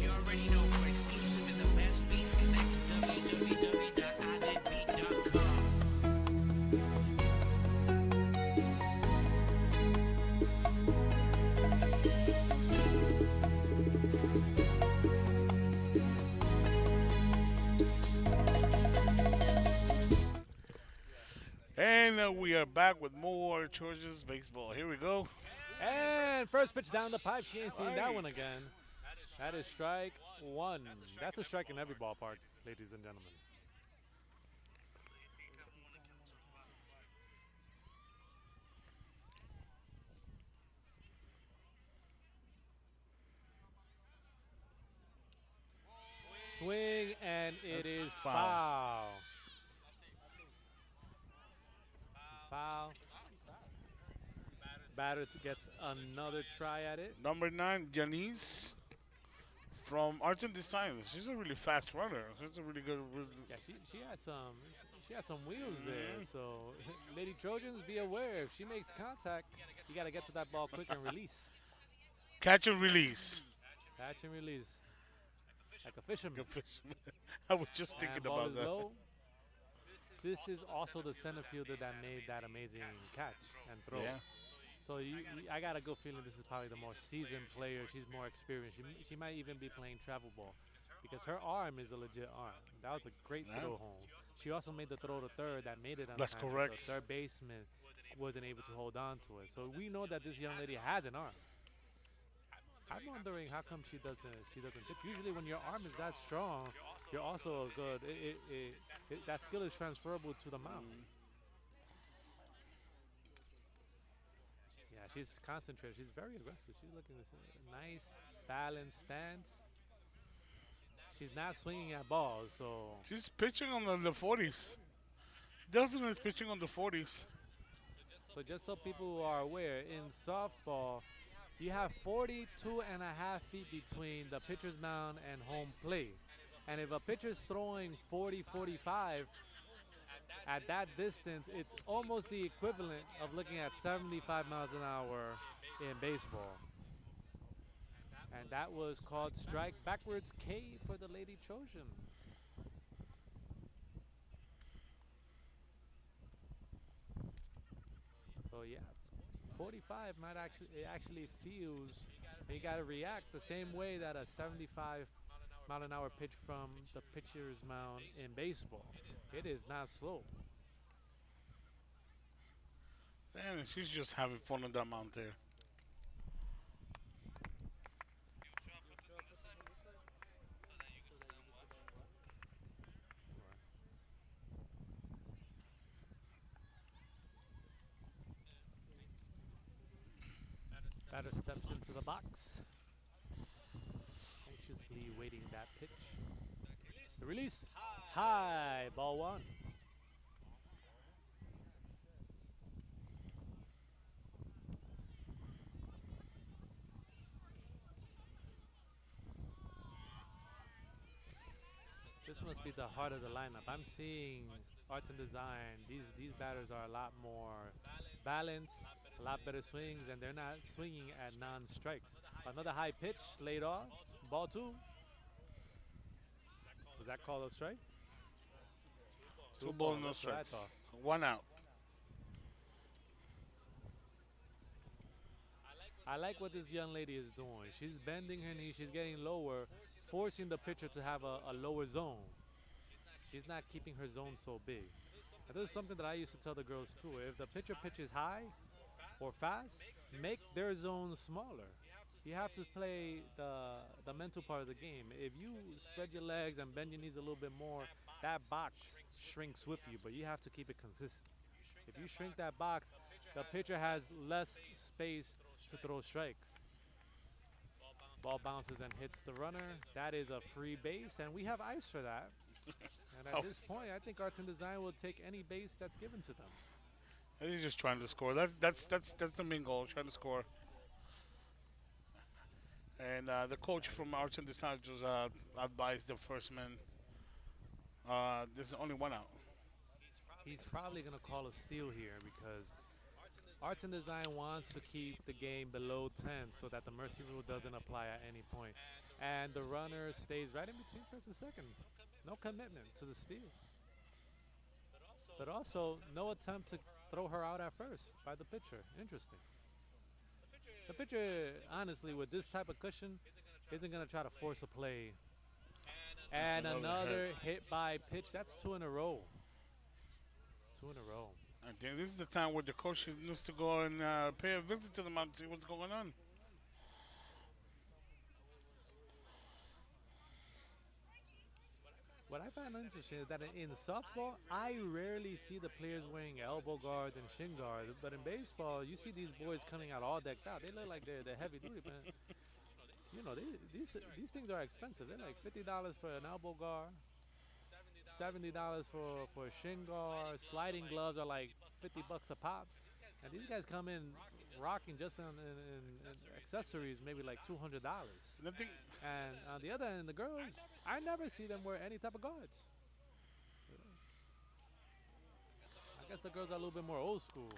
You already know for exclusive and the best beats, connect to www.iditbeat.com. And we are back with more Georgia's baseball. Here we go. And first pitch down the pipe. She ain't seen that Right. one again. That is strike 1. That's a strike in every ballpark, ladies and gentlemen. Swing, and it That's is foul. foul. Foul. Batter gets another try at it. Number 9, Janice from Argent Design. She's a really fast runner. She's a really good. Yeah, she had some wheels there. So, Lady Trojans, be aware. If she makes contact, you got to get to that ball quick and release. Catch and release. Catch and release. Like a fisherman. I was just And thinking ball about is that. low. This is also the center fielder that made that amazing catch and throw. Yeah. So I got a good feeling this is probably the more seasoned player. She's more experienced. She might even be playing travel ball because her arm is a legit arm. That was a great Yeah. throw home. She also made the throw to third that made it on That's time, but correct. The third baseman wasn't able to hold on to it. So we know that this young lady has an arm. I'm wondering how come she doesn't dip. Usually when your arm is that strong, you're also good. That skill is transferable to the mound. Yeah, she's concentrated. She's very aggressive. She's looking this nice balanced stance. She's not swinging at balls, so She's pitching on the 40s. Definitely is pitching on the 40s. just so people are aware, in softball, you have 42.5 feet between the pitcher's mound and home plate. And if a pitcher's throwing 40, 45, at that distance, it's almost the equivalent of looking at 75 miles an hour in baseball. And that was called strike backwards K for the Lady Trojans. So yeah, 45 might actually it actually feels you got to react the same way that a 75-mile-an-hour pitch from the pitcher's mound in baseball. It is not slow. And she's just having fun on that mount there. Batter steps into the box, anxiously waiting that pitch. The release, high, ball one. This must be the heart of the lineup. I'm seeing arts and design. These batters are a lot more balanced, a lot better swings, and they're not swinging at non-strikes. Another high pitch, laid off, ball two. Was that called a strike? Two balls, no That's what I strikes. thought. One out. I like what this young lady is doing. She's bending her knee, she's getting lower, forcing the pitcher to have a lower zone. She's not keeping her zone so big. And this is something that I used to tell the girls too. If the pitcher pitches high or fast, make their zone smaller. You have to play the mental part of the game. If you spread your legs and bend your knees a little bit more, that box shrinks with you, but you have to keep it consistent. If you shrink that box, the pitcher has less space to throw strikes. Ball bounces and hits the runner. That is a free base, and we have ice for that. And at this point, I think Arts and Design will take any base that's given to them. He's just trying to score. That's the main goal, trying to score. And the coach from Arts and Design just advised the first man. There's only one out. He's probably going to call a steal here because Arts and Design wants to keep the game below 10 so that the mercy rule doesn't apply at any point. And the runner stays right in between first and second. No commitment to the steal. But also, no attempt to throw her out at first by the pitcher. Interesting. The pitcher, honestly, with this type of cushion, isn't going to try to force a play. And another hit by pitch. That's two in a row. Two in a row. I think this is the time where the coach needs to go and pay a visit to the mountain, see what's going on. What I find interesting is that in softball, I rarely see the players wearing elbow guards and shin guards. But in baseball, you see these boys coming out all decked out. They look like they're heavy duty, man. You know, these things are expensive. They're like $50 for an elbow guard, $70 for a shin guard. Sliding gloves are like $50 a pop. And these guys come in rocking just in accessories, maybe like $200. And on the other end, the girls, I never see them wear any type of guards. I guess the girls are a little bit more old school.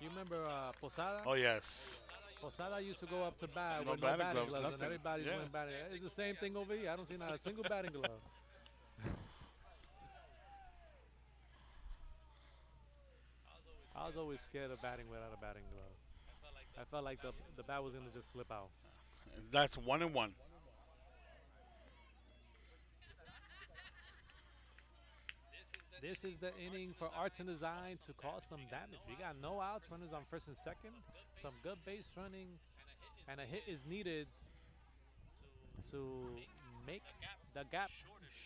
You remember Posada? Oh, yes. Posada used to go up to bat No with no batting batting gloves, gloves, and nothing. everybody's Yeah. wearing batting. It's the same thing over here. I don't see not a single batting glove. I was always scared of batting without a batting glove. I felt like the bat was gonna just slip out. That's 1-1. This is the inning for Arts and Design to cause some damage. We got no outs, runners on first and second, some good base running, and a hit is needed to make the gap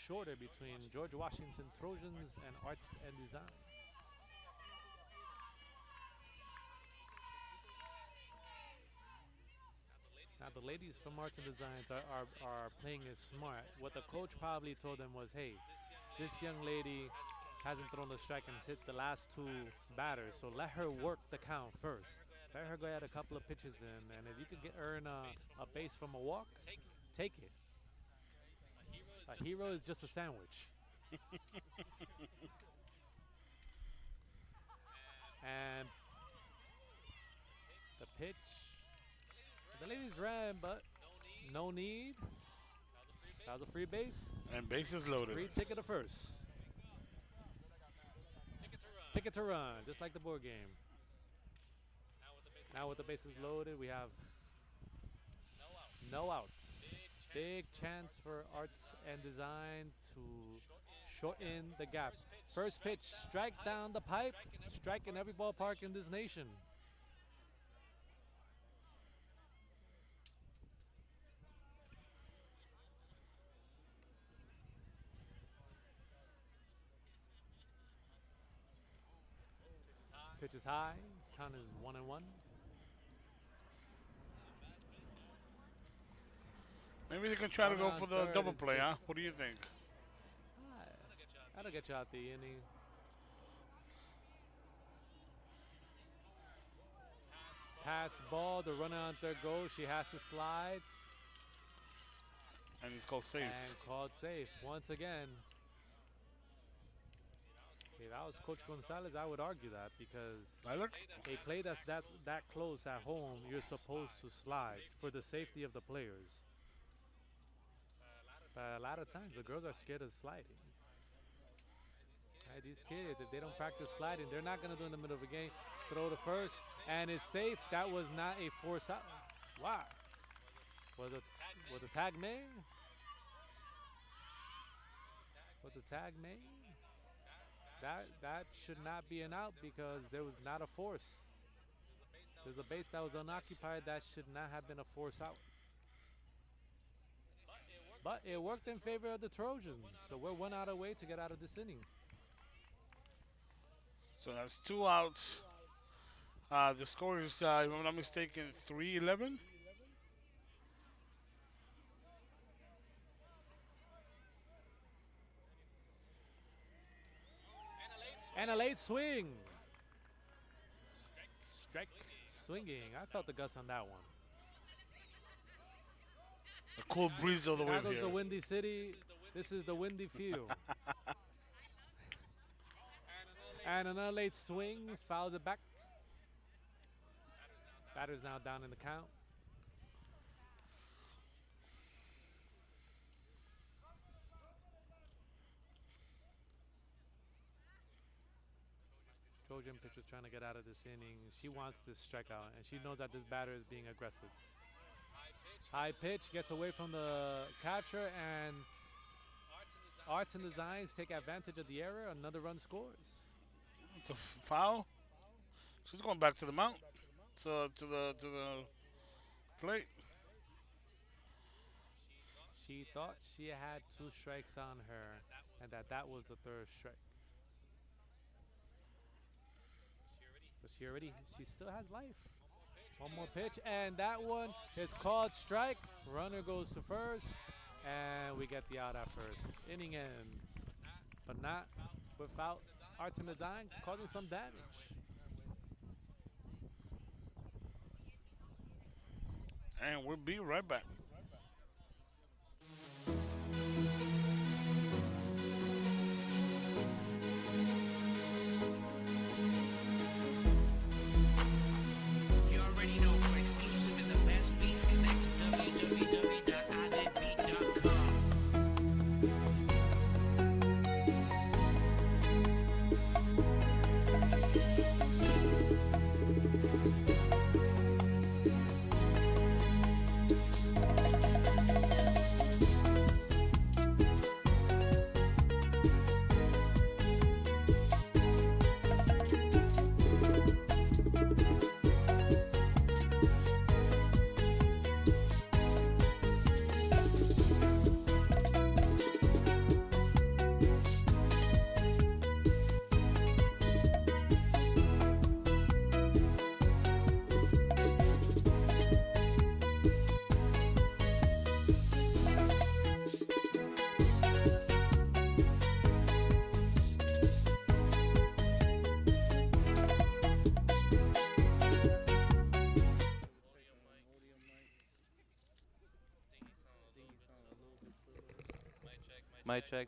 shorter between George Washington Trojans and Arts and Design. Now the ladies from Arts and Designs are playing it smart. What the coach probably told them was, hey, this young lady hasn't thrown the strike and hit the last two batters, so let her work the count first. Let her go ahead a couple of pitches in, and if you could earn a base from a walk, take it. A hero is just a sandwich. And the pitch, the ladies ran, but No need. That was a free base. And bases loaded. Free ticket to first. Ticket to run, just like the board game. Now with the bases loaded, we have no outs. Big chance for arts and design to shorten the gap. First pitch, strike down the pipe. Strike in every ballpark in this nation. Pitch is high. Count is 1-1. Maybe they can try to Runner go on for the third double is play, huh? just- What do you think? That'll get you out the inning. Pass ball. The runner on third goes. She has to slide. And he's called safe. And called safe once again. If I was Coach Gonzalez, I would argue that because Tyler? a play that's that close at home, you're supposed to slide for the safety of the players. But a lot of times, the girls are scared of sliding. Right, these kids, if they don't practice sliding, they're not going to do it in the middle of a game. Throw to first, and it's safe. That was not a force out. Wow. Was the tag made? Was the tag made? That should not be an out because there was not a force. There's a base that was unoccupied. That should not have been a force out. But it worked in favor of the Trojans. So we're 1 out away to get out of this inning. So that's 2 outs. The score is, if I'm not mistaken, 3-11. And a late swing. Strike. Swinging. I felt the gust on that one. A cool breeze all the way Chicago's here. the windy city. This is the windy field. And another late swing. Fouls it back. Batter's now down in the count. Trojan pitcher's trying to get out of this inning. She wants this strikeout, and she knows that this batter is being aggressive. High pitch gets away from the catcher, and Arts and Designs take advantage of the error. Another run scores. It's a foul. She's going back to the mount, to the plate. She thought she had 2 strikes on her, and that was the 3rd strike. But she still has life. One more pitch, and that one is called strike. Runner goes to first, and we get the out at first. Inning ends, but not without Arts and Design causing some damage. And we'll be right back. You already know for exclusive and the best beats, connect to www.iditbeat.com.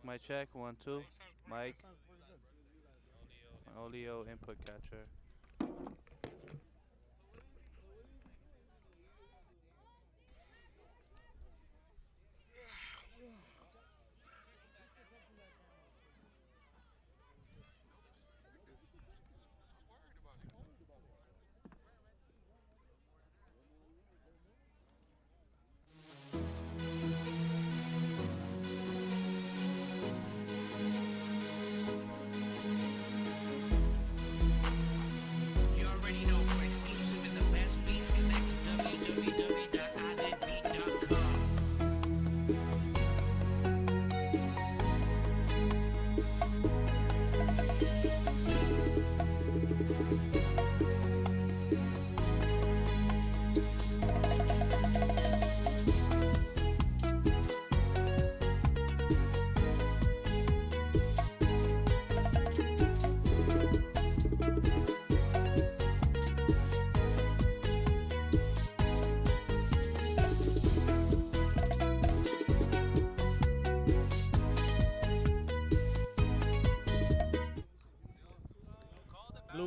Mic check, 1, 2. Mic. Audio input catcher.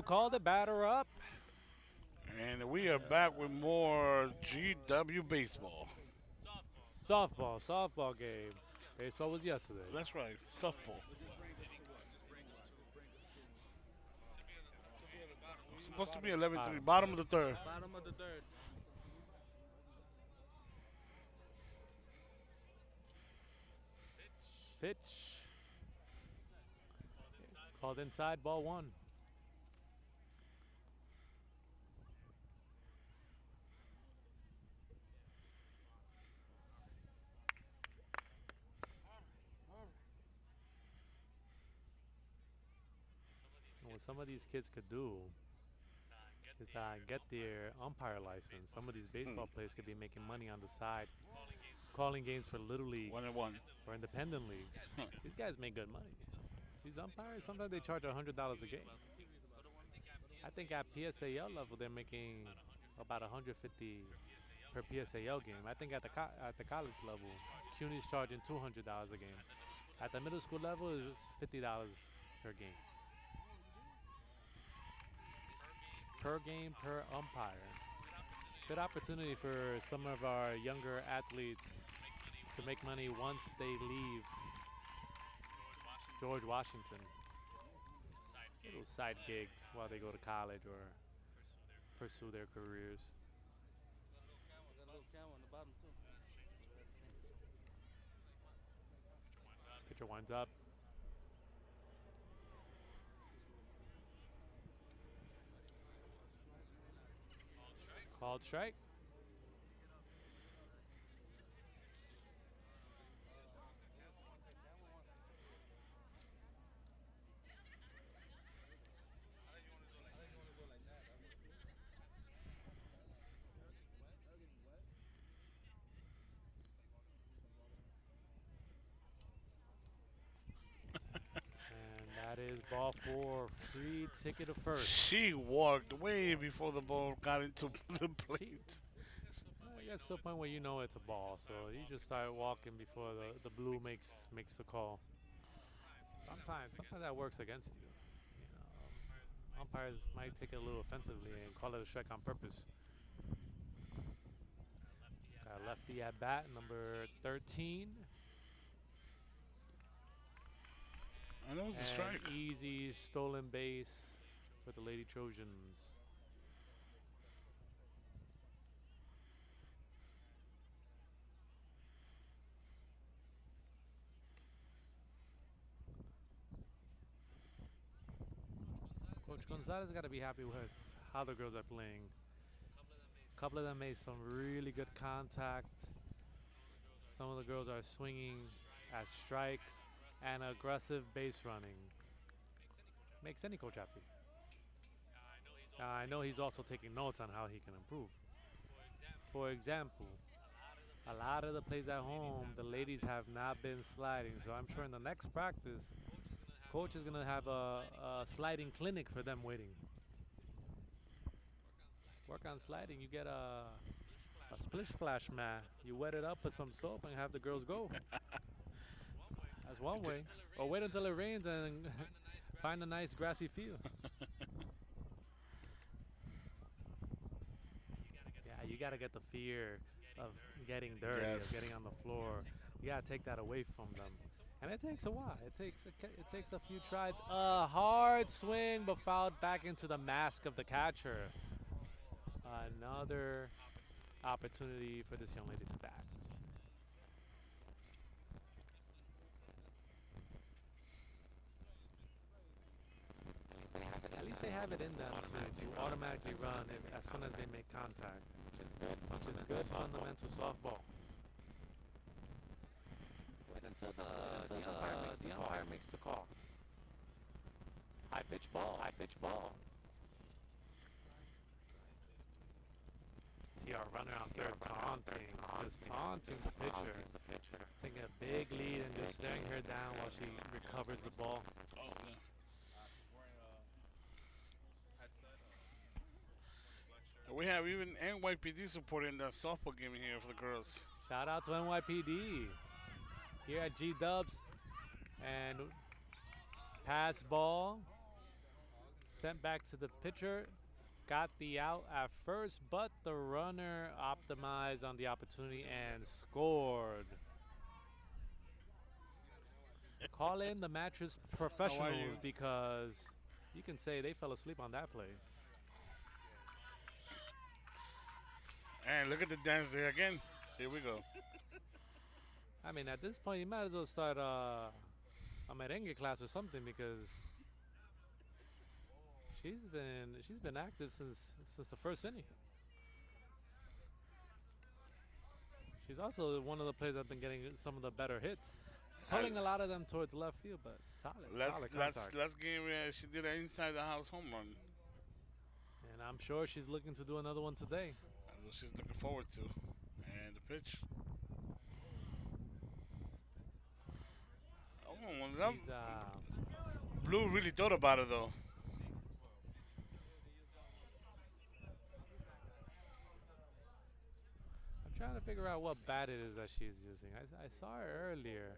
called it. Batter up. And we are back with more GW baseball. Softball game. Baseball was yesterday. That's right, softball. Supposed to be 11-3, bottom of the third. Bottom of the third. Pitch. Called inside, ball one. So what some of these kids could do is get their umpire license. Some of these baseball players could be making money on the side, calling games for little leagues 1-1. or independent leagues. These guys make good money. These umpires, sometimes they charge $100 a game. I think at PSAL level they're making about $150 per PSAL game. I think at the college level, CUNY's charging $200 a game. At the middle school level, it's $50 per game. Per game, per umpire. Good opportunity for some of our younger athletes to make money once they leave George Washington. Little side gig while they go to college or pursue their careers. Pitcher winds up. Called strike. And that is ball four. Free ticket to first. She walked way before the ball got into the plate. It gets to a point where you know it's a ball, so you just start walking before the blue makes the call. Sometimes that works against you. Umpires might take it a little offensively and call it a strike on purpose. Got a lefty at bat, number 13. And that was a strike. Easy stolen base for the Lady Trojans. Coach Gonzalez got to be happy with how the girls are playing. A couple of them made some really good contact. Some of the girls are swinging at strikes and aggressive base running. Makes any coach happy. I know he's also taking notes on how he can improve. For example, a lot of the plays at home, the ladies have not been sliding. So I'm sure in the next practice, coach is going to have a sliding clinic for them waiting. Work on sliding. You get a splish splash mat. You wet it up with some soap and have the girls go. That's one way. Or wait until it rains and find a nice grassy field. Yeah, you got to get the fear of getting dirty, Yes. of getting on the floor. You got to take that away from them. And it takes a while. It takes a few tries. A hard swing, but fouled back into the mask of the catcher. Another opportunity for this young lady to bat. At least they have it in them to automatically run as soon as they make contact, which is good fundamental softball. Wait until the umpire makes the call. High pitch ball. See our runner on third taunting. Just taunting the pitcher. Taking a big lead and just staring her down while she recovers the ball. Oh, yeah. And we have even NYPD supporting the softball game here for the girls. Shout out to NYPD here at G-Dubs. And pass ball. Sent back to the pitcher. Got the out at first, but the runner optimized on the opportunity and scored. Call in the mattress How are you? professionals because you can say they fell asleep on that play. And look at the dance there again. Here we go. I mean, at this point, you might as well start a merengue class or something because she's been active since the first inning. She's also one of the players that's been getting some of the better hits, pulling a lot of them towards left field, but solid contact. Last game she did an inside the house home run. And I'm sure she's looking to do another one today. That's what she's looking forward to. And the pitch. Oh, what's up? She's Blue really thought about it though. I'm trying to figure out what bat it is that she's using. I saw her earlier.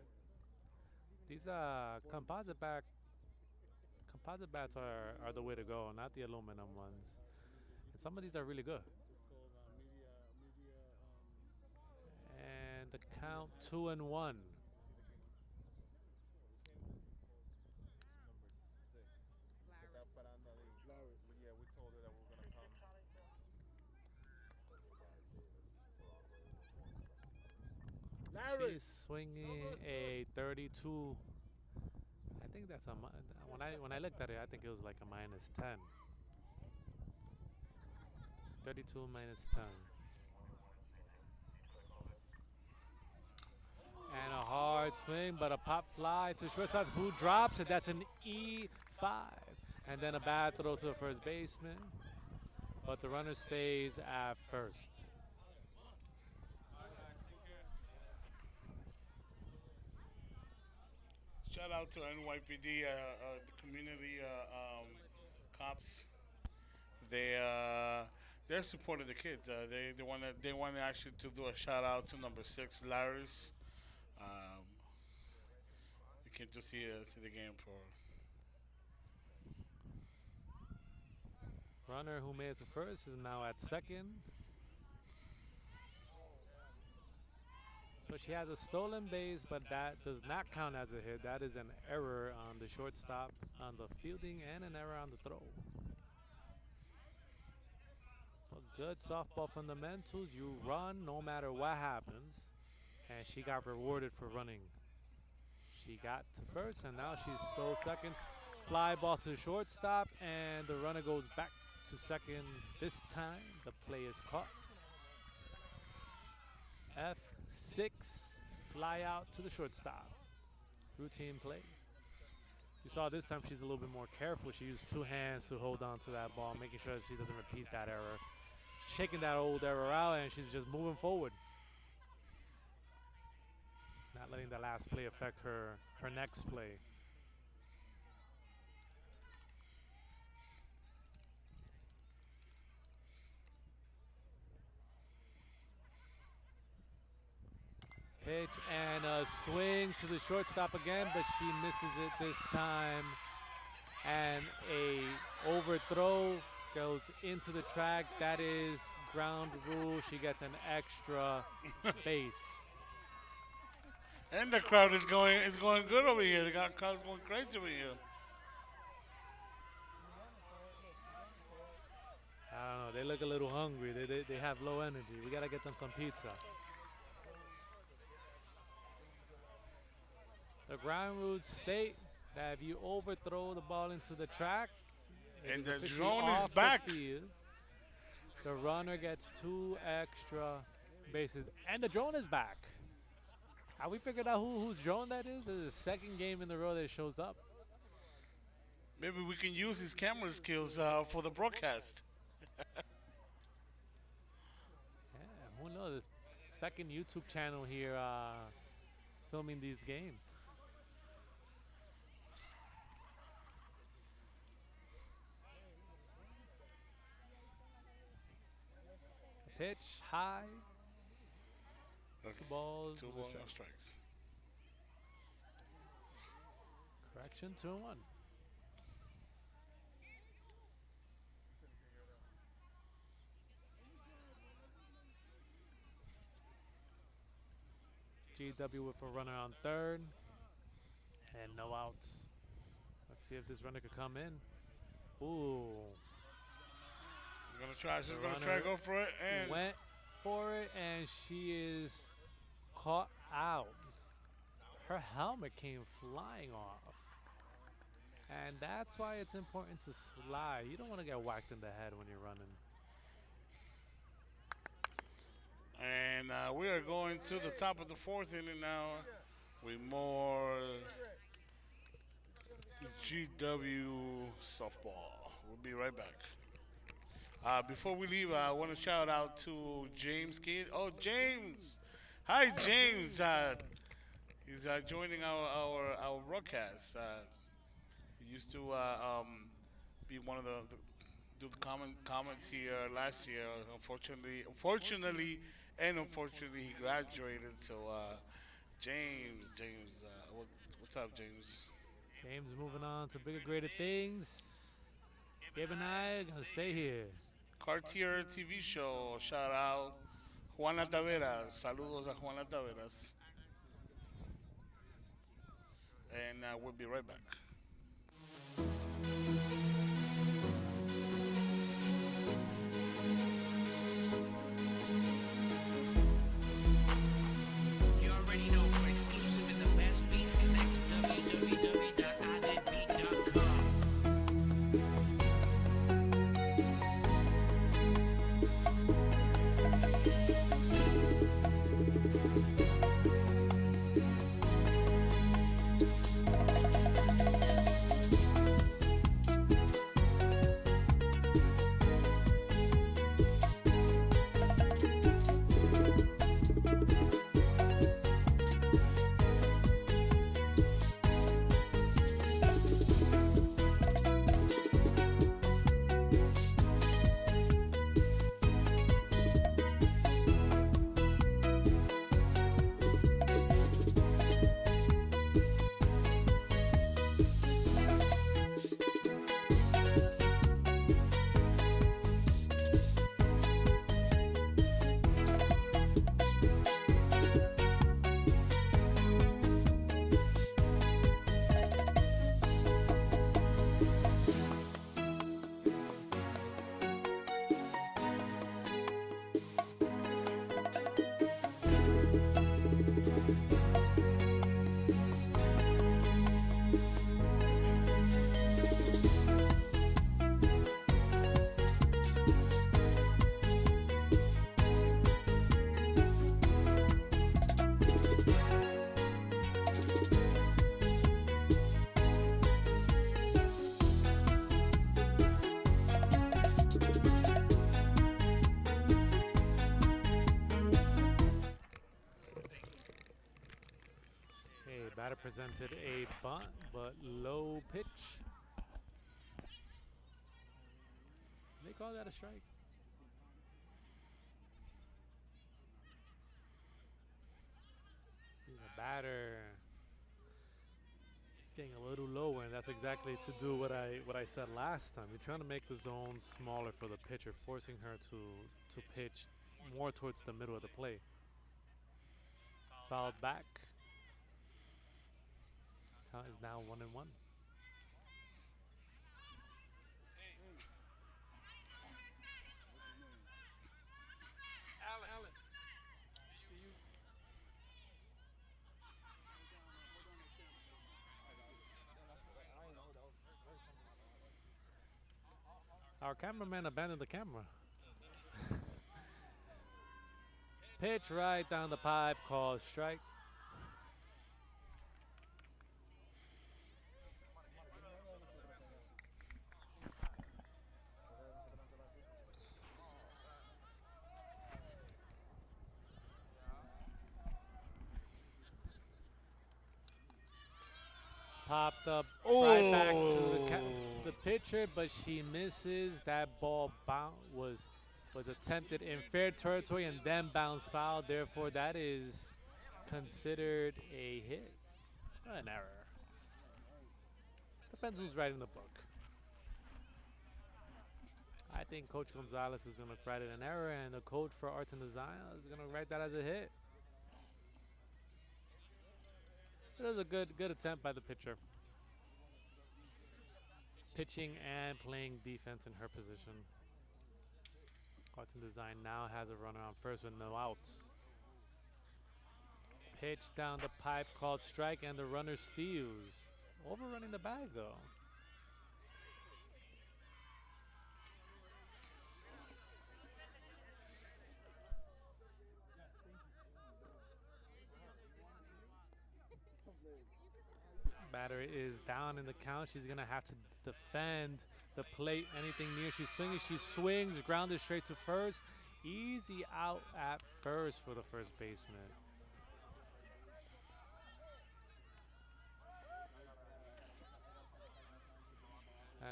These composite bats are the way to go, not the aluminum ones. And some of these are really good. And the count 2-1. She's swinging a 32. I think that's when I looked at it, I think it was like a -10. 32 -10. And a hard swing, but a pop fly to shortstop who drops it. That's an E5. And then a bad throw to the first baseman. But the runner stays at first. Shout out to NYPD, the community cops. They're supporting the kids. They want to actually to do a shout out to number 6, Larry's. Um, you can just see the game for. Runner who made it to first is now at second. So she has a stolen base, but that does not count as a hit. That is an error on the shortstop, on the fielding, and an error on the throw. But good softball fundamentals. You run no matter what happens. And she got rewarded for running. She got to first, and now she stole second. Fly ball to shortstop, and the runner goes back to second. This time, the play is caught. F6, fly out to the shortstop. Routine play. You saw this time she's a little bit more careful. She used 2 hands to hold on to that ball, making sure that she doesn't repeat that error. Shaking that old error out, and she's just moving forward. Not letting the last play affect her next play. Pitch and a swing to the shortstop again, but she misses it this time. And a overthrow goes into the track. That is ground rule. She gets an extra base. And the crowd is going good over here. The crowd's going crazy over here. I don't know. They look a little hungry. They have low energy. We got to get them some pizza. The ground rules state that if you overthrow the ball into the track, And is the officially drone is off back. The field, the runner gets 2 extra bases, and the drone is back. Have we figured out whose drone that is? This is the second game in a row that it shows up. Maybe we can use his camera skills for the broadcast. Yeah, who knows? This second YouTube channel here filming these games. Pitch high. That's 2 balls, 2 no balls, no strikes. strikes. Correction, 2-1. GW with a runner on third and no outs. Let's see if this runner could come in. Ooh, She's gonna try. She's the gonna try to runner go for it, and went for it, and she is caught out. Her helmet came flying off. And that's why it's important to slide. You don't want to get whacked in the head when you're running. we are going to the top of the fourth inning now with more GW softball. We'll be right back. Before we leave, I want to shout out to James Kidd. Oh, James! Hi, James. He's joining our broadcast. He used to be one of the do the comments here last year. Unfortunately, he graduated. So, James, what's up, James? James moving on to bigger, greater things. Gabe and I are going to stay here. Cartier TV show. Shout out Juana Taveras. Saludos a Juana Taveras. And we'll be right back. You already know, for exclusive and the best beats, connect to www.iDeadBeat.com. Batter presented a bunt, but low pitch. They call that a strike. See the batter. He's getting a little low, and that's exactly to do what I said last time. You're trying to make the zone smaller for the pitcher, forcing her to pitch more towards the middle of the plate. Fouled back. Count is now 1-1. Our cameraman abandoned the camera. Pitch right down the pipe, called strike. Popped up right back to the pitcher, but she misses. That ball was attempted in fair territory and then bounced foul. Therefore, that is considered a hit. An error. Depends who's writing the book. I think Coach Gonzalez is going to credit an error, and the coach for Arts and Design is going to write that as a hit. It was a good attempt by the pitcher. Pitching and playing defense in her position. Arts and Design now has a runner on first with no outs. Pitch down the pipe called strike, and the runner steals. Overrunning the bag though. Batter is down in the count. She's gonna have to defend the plate. Anything near. She's swinging. She swings. Grounded straight to first. Easy out at first for the first baseman.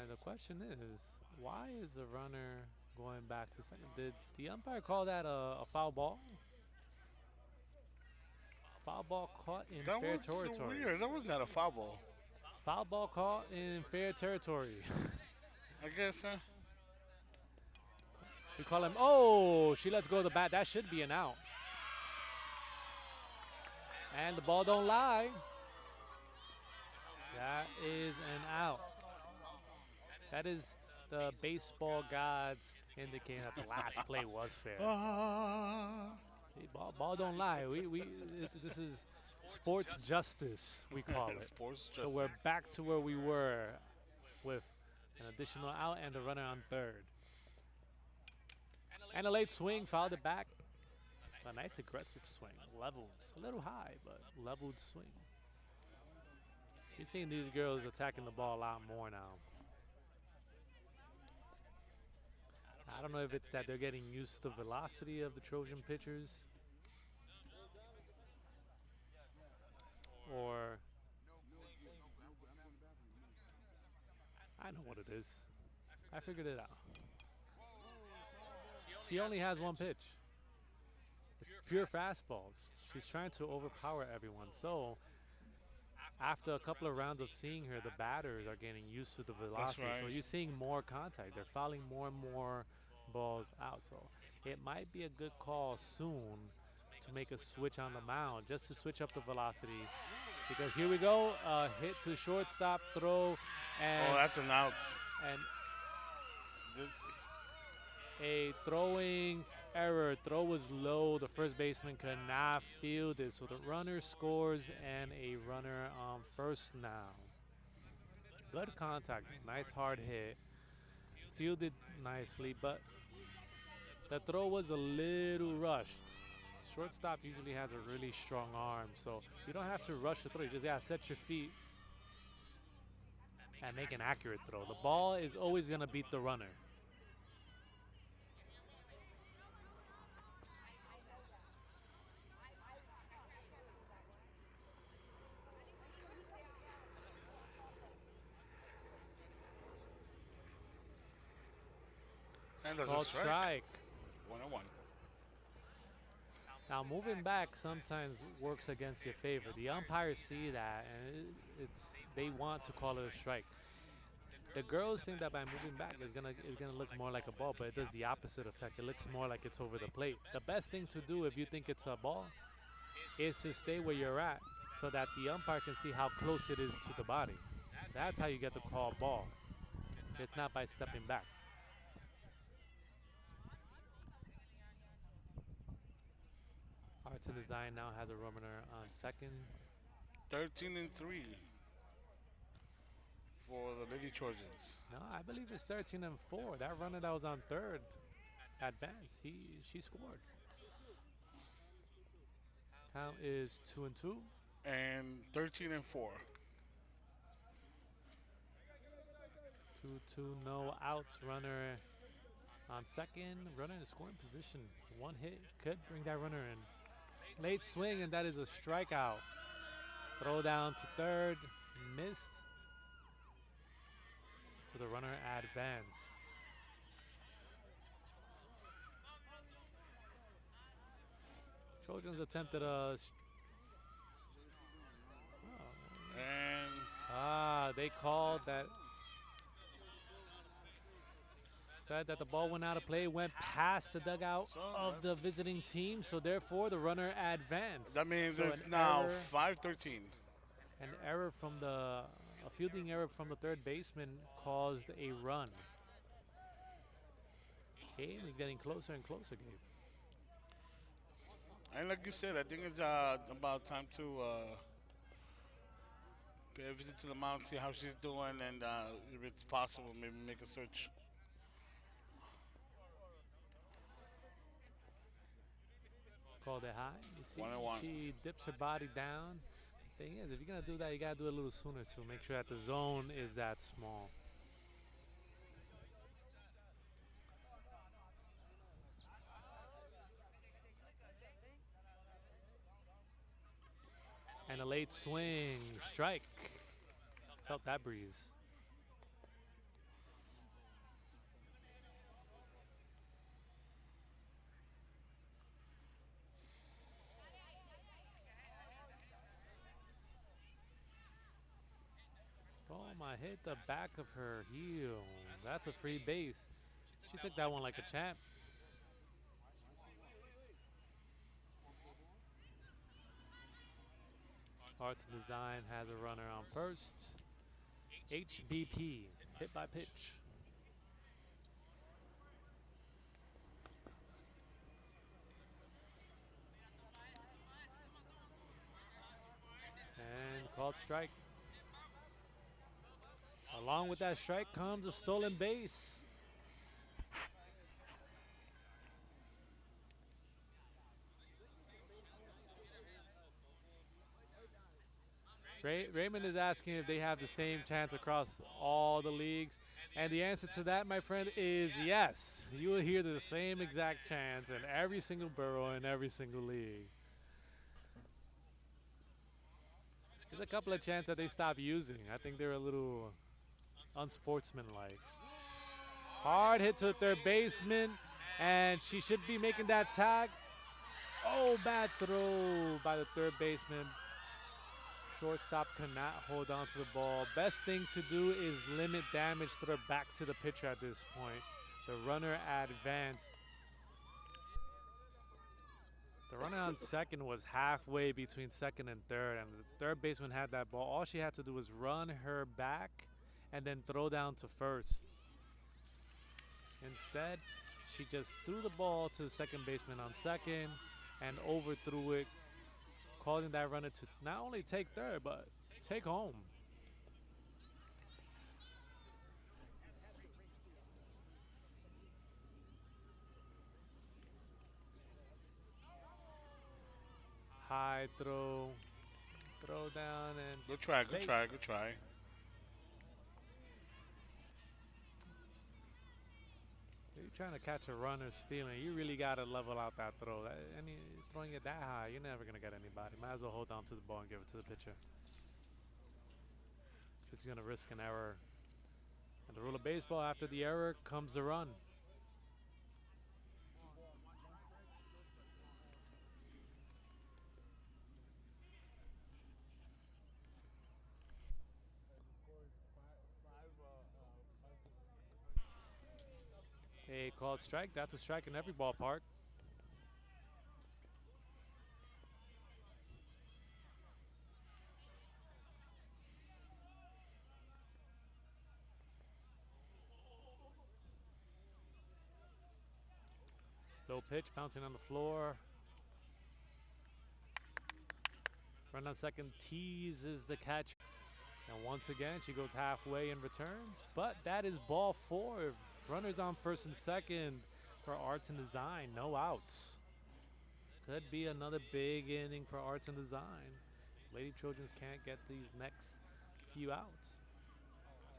And the question is, why is the runner going back to second? Did the umpire call that a foul ball? Foul ball caught in That fair was so territory. weird. That was not a foul ball. Foul ball caught in fair territory. I guess, huh? We call him. Oh, she lets go of the bat. That should be an out. And the ball don't lie. That is an out. That is the baseball gods indicating that the last play was fair. Hey, ball don't lie. This is sports justice, we call it. Sports So we're back to where we were with an additional out and a runner on third. And a late swing, fouled it back. A nice aggressive swing, leveled. A little high, but leveled swing. You're seeing these girls attacking the ball a lot more now. I don't know if it's that they're getting used to the velocity of the Trojan pitchers, or I know what it is. I figured it out. She only has one pitch. It's pure fastballs. She's trying to overpower everyone. So after a couple of rounds of seeing her, the batters are getting used to the velocity. So right. you're seeing more contact. They're fouling more and more balls out. So it might be a good call soon to make a switch on the mound, just to switch up the velocity. Because here we go, hit to shortstop, throw, and Oh, that's an out. and This, a throwing error. Throw was low. The first baseman could not field it. So the runner scores and a runner on first now. Good contact. Nice hard hit. Fielded nicely, but the throw was a little rushed. Shortstop usually has a really strong arm, so you don't have to rush the throw. You just gotta set your feet and make an accurate throw. The ball is always gonna beat the runner. and there's a Called strike. strike. 1-1. Now moving back sometimes works against your favor. The umpires see that, and they want to call it a strike. The girls think that by moving back it's gonna look more like a ball, but it does the opposite effect. It looks more like it's over the plate. The best thing to do if you think it's a ball is to stay where you're at, so that the umpire can see how close it is to the body. That's how you get the call ball. It's not by stepping back. Arts and Design now has a runner on second. 13-3 for the Lady Trojans. No, I believe it's 13-4. That runner that was on third advanced. She scored. Count is 2-2. And 13-4. 2-2, no outs. Runner on second. Runner in the scoring position. One hit could bring that runner in. Late swing, and that is a strikeout. Throw down to third. Missed. So the runner advanced. Trojans attempted a. And They called that. Said that the ball went out of play, went past the dugout So of the visiting team, so therefore the runner advanced. that means So it's an now error. 5-13. An error from the a fielding error from the third baseman caused a run. Game is getting closer and closer, Gabe. And like you said, I think it's about time to pay a visit to the mound, see how she's doing, and if it's possible, maybe make a search. Called it high. You see, 1-1. she dips her body down. Thing is, if you're gonna do that, you gotta do it a little sooner too. Make sure that the zone is that small. And a late swing, strike. Felt that breeze. Boom, I hit the back of her heel. That's a free base. She took that one like a champ. Art to Design has a runner on first. HBP, hit by pitch. And called strike. Along with that strike comes a stolen base. Raymond is asking if they have the same chance across all the leagues. And the answer to that, my friend, is yes. You will hear the same exact chance in every single borough in every single league. There's a couple of chants that they stopped using. I think they're a little unsportsmanlike. Hard hit to the third baseman, and she should be making that tag. Oh, bad throw by the third baseman. Shortstop cannot hold on to the ball. Best thing to do is limit damage to the back to the pitcher at this point. The runner advanced. The runner on second was halfway between second and third, and the third baseman had that ball. All she had to do was run her back and then throw down to first. Instead, she just threw the ball to the second baseman on second and overthrew it, causing that runner to not only take third, but take home. High throw, throw down, and Good try, good safe. try, good try. If you're trying to catch a runner stealing, you really got to level out that throw. Throwing it that high, you're never going to get anybody. Might as well hold on to the ball and give it to the pitcher. Just going to risk an error. And the rule of baseball, after the error comes the run. A called strike. That's a strike in every ballpark. Low pitch, bouncing on the floor. Run on second, teases the catcher. And once again, she goes halfway and returns. But that is ball four. Runners on first and second for Arts and Design. No outs. Could be another big inning for Arts and Design. Lady Trojans can't get these next few outs.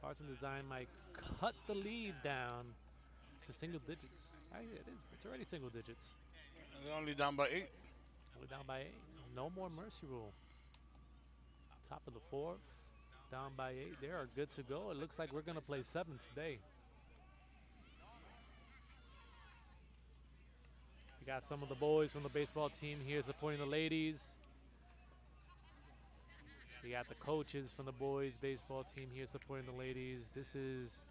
Arts and Design might cut the lead down to single digits. Actually, it is. It's already single digits. They're only down by 8. We're down by 8. No more mercy rule. Top of the fourth. Down by 8. They are good to go. It looks like we're going to play 7 today. We got some of the boys from the baseball team here supporting the ladies. We got the coaches from the boys baseball team here supporting the ladies. This is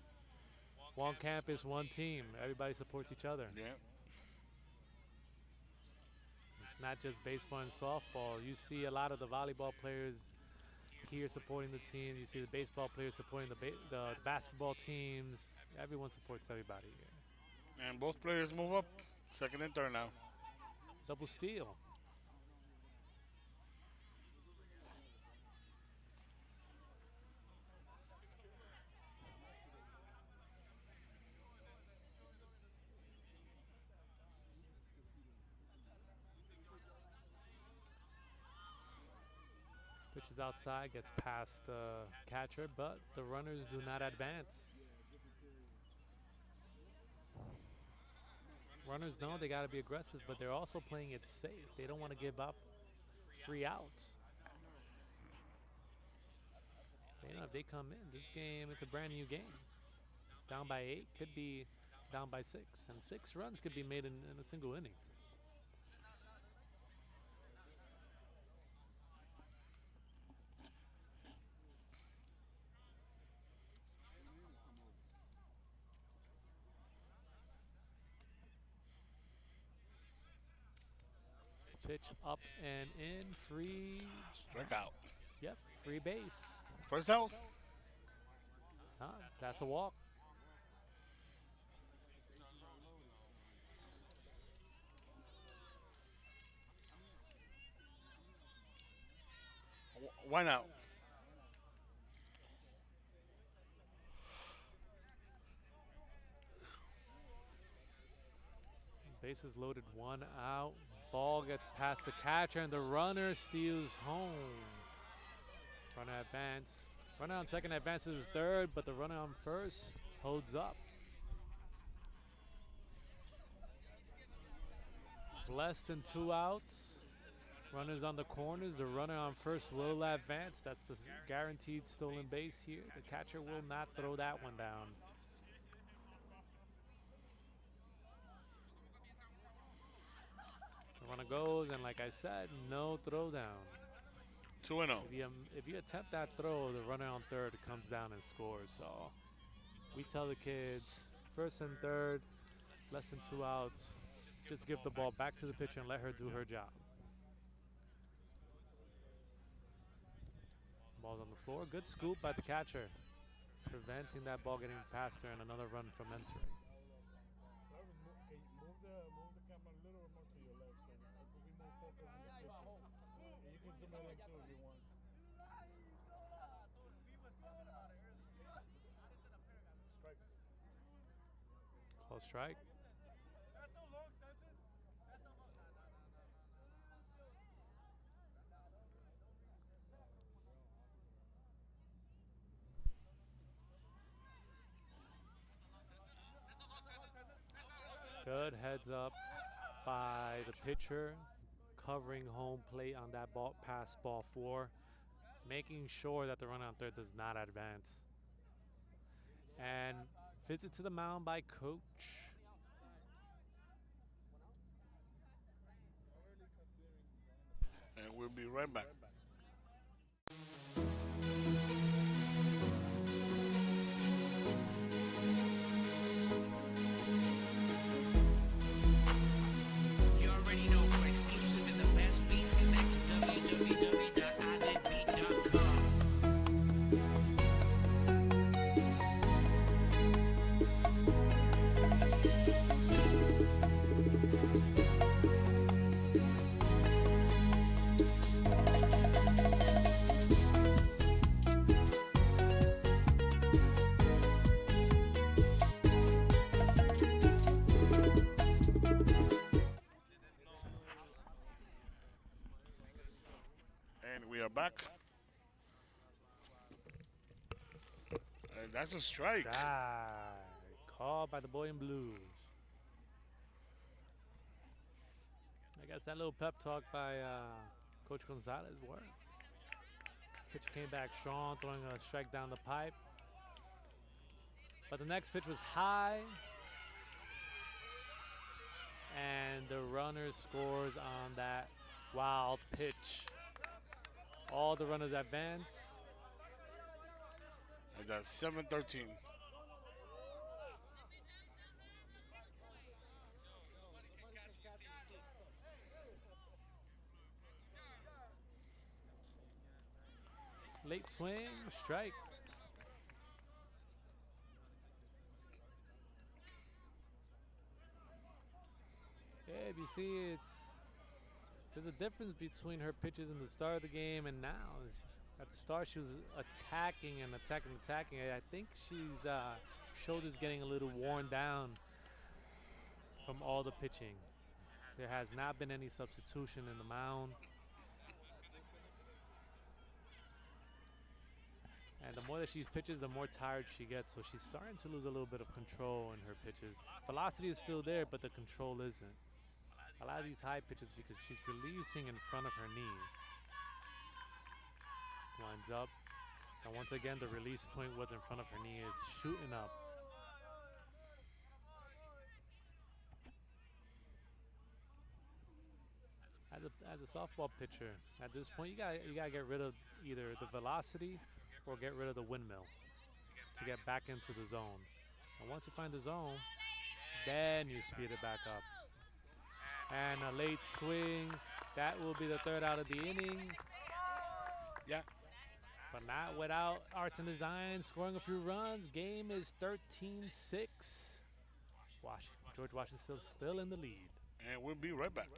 one campus, one team. Everybody supports each other. Yeah. It's not just baseball and softball. You see a lot of the volleyball players here supporting the team. You see the baseball players supporting the basketball teams. Everyone supports everybody here. And both players move up, second and third now. Double steal. Pitches outside, gets past the catcher, but the runners do not advance. Runners know they got to be aggressive, but they're also playing it safe. They don't want to give up free outs. They know if they come in, this game, it's a brand new game. Down by 8, could be down by 6, and 6 runs could be made in a single inning. Pitch up and in, free. Strike out. Yep, free base. First out. That's a walk. Why not? Bases loaded, 1 out. Ball gets past the catcher, and the runner steals home. Runner advance. Runner on second advances third, but the runner on first holds up. Less than 2 outs. Runners on the corners. The runner on first will advance. That's the guaranteed stolen base here. The catcher will not throw that one down. The runner goes, and like I said, no throw down. 2-0. If you attempt that throw, the runner on third comes down and scores. So we tell the kids, first and third, less than 2 outs, just give the ball back to the pitcher and let her do her job. Ball's on the floor. Good scoop by the catcher, preventing that ball getting past her and another run from entering. Close strike. Good heads up by the pitcher, covering home plate on that ball, pass ball 4, making sure that the runner on third does not advance. And visit to the mound by coach. And we'll be right back. You already know, for exclusive and the best beats, connect to www.iDidBeat.com. And we are back. And that's a strike. Strike. Called by the boy in blues. I guess that little pep talk by Coach Gonzalez worked. Pitcher came back strong, throwing a strike down the pipe. But the next pitch was high. And the runner scores on that wild pitch. All the runners advance. And that's 7-13. Late swing, strike. Yeah, you see, there's a difference between her pitches in the start of the game and now. At the start, she was attacking and attacking, attacking. I think she's shoulders getting a little worn down from all the pitching. There has not been any substitution in the mound. And the more that she pitches, the more tired she gets. So she's starting to lose a little bit of control in her pitches. Velocity is still there, but the control isn't. A lot of these high pitches because she's releasing in front of her knee. Winds up. And once again, the release point was in front of her knee. It's shooting up. As a softball pitcher, at this point, you gotta get rid of either the velocity or get rid of the windmill to get back into the zone. And once you find the zone, then you speed it back up. And a late swing. That will be the third out of the inning. Yeah. But not without Arts and Design scoring a few runs. Game is 13-6. George Washington still in the lead. And we'll be right back.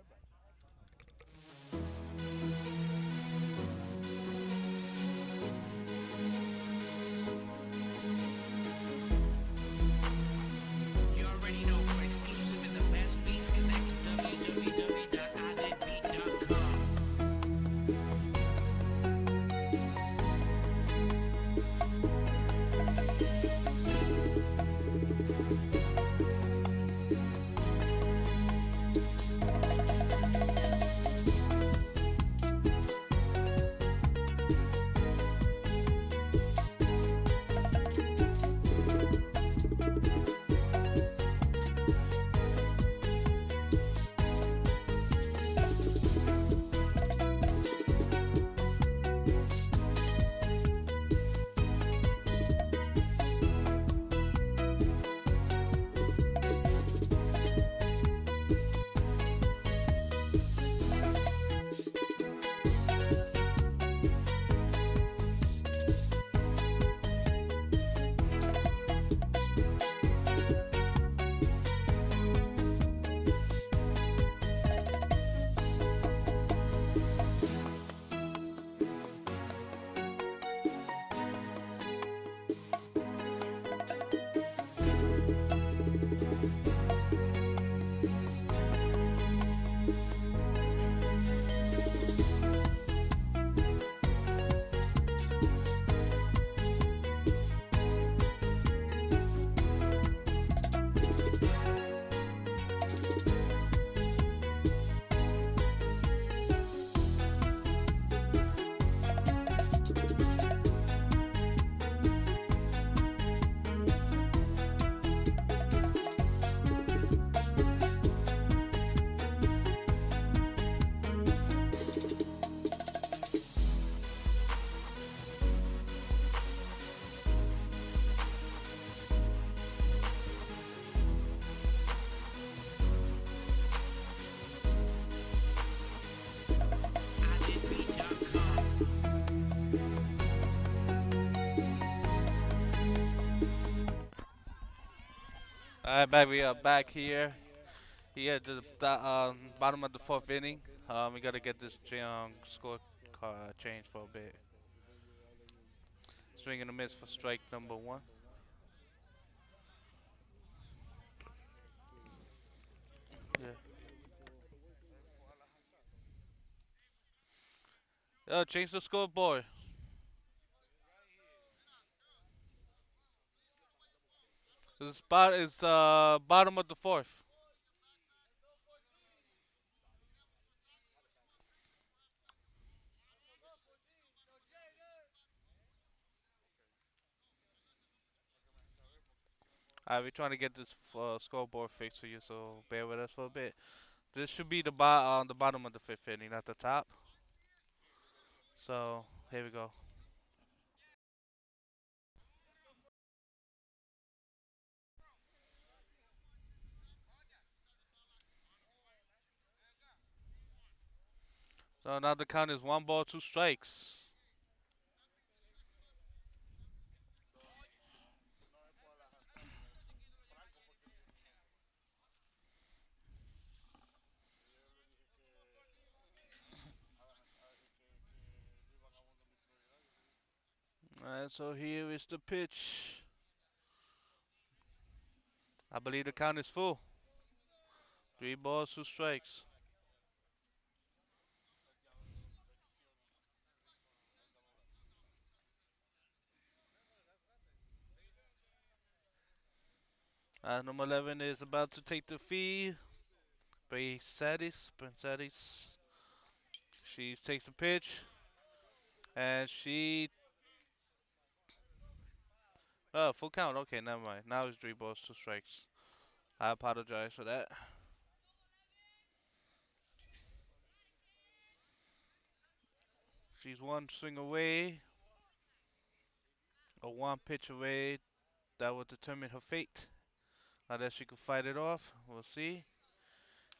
You already know for exclusive and the best beats, connect to www.iditbeat.com. All right, back. We are back here. Here at the bottom of the fourth inning. We gotta get this score changed for a bit. Swing and a miss for strike number one. Yeah. Change the scoreboard. It's bottom of the fourth. We're trying to get this scoreboard fixed for you, so bear with us for a bit. This should be the bottom of the fifth inning, not the top. So here we go. So now the count is one ball, two strikes. So here is the pitch. I believe the count is full. 3 balls, 2 strikes. Number 11 is about to take the feed. Pensadis. She takes the pitch. And she. Oh, full count. Okay, never mind. Now it's 3 balls, 2 strikes. I apologize for that. She's one swing away, or one pitch away. That will determine her fate. Unless she can fight it off. We'll see.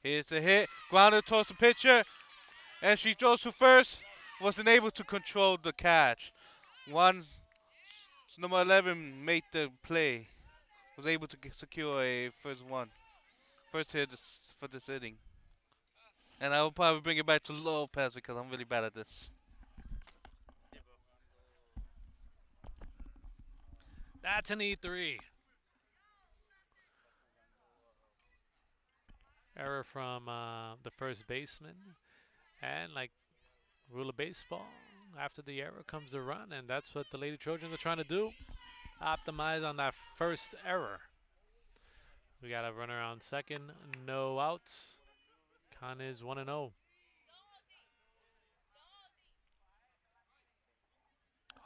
Here's the hit. Grounder towards the pitcher. And she throws to first. Wasn't able to control the catch. One, number 11 made the play. Was able to secure a first hit for this inning. And I will probably bring it back to Lopez because I'm really bad at this. That's an E3. Error from the first baseman. And like rule of baseball, after the error comes the run, and that's what the Lady Trojans are trying to do. Optimize on that first error. We got a runner on second, no outs. Count is 1-0.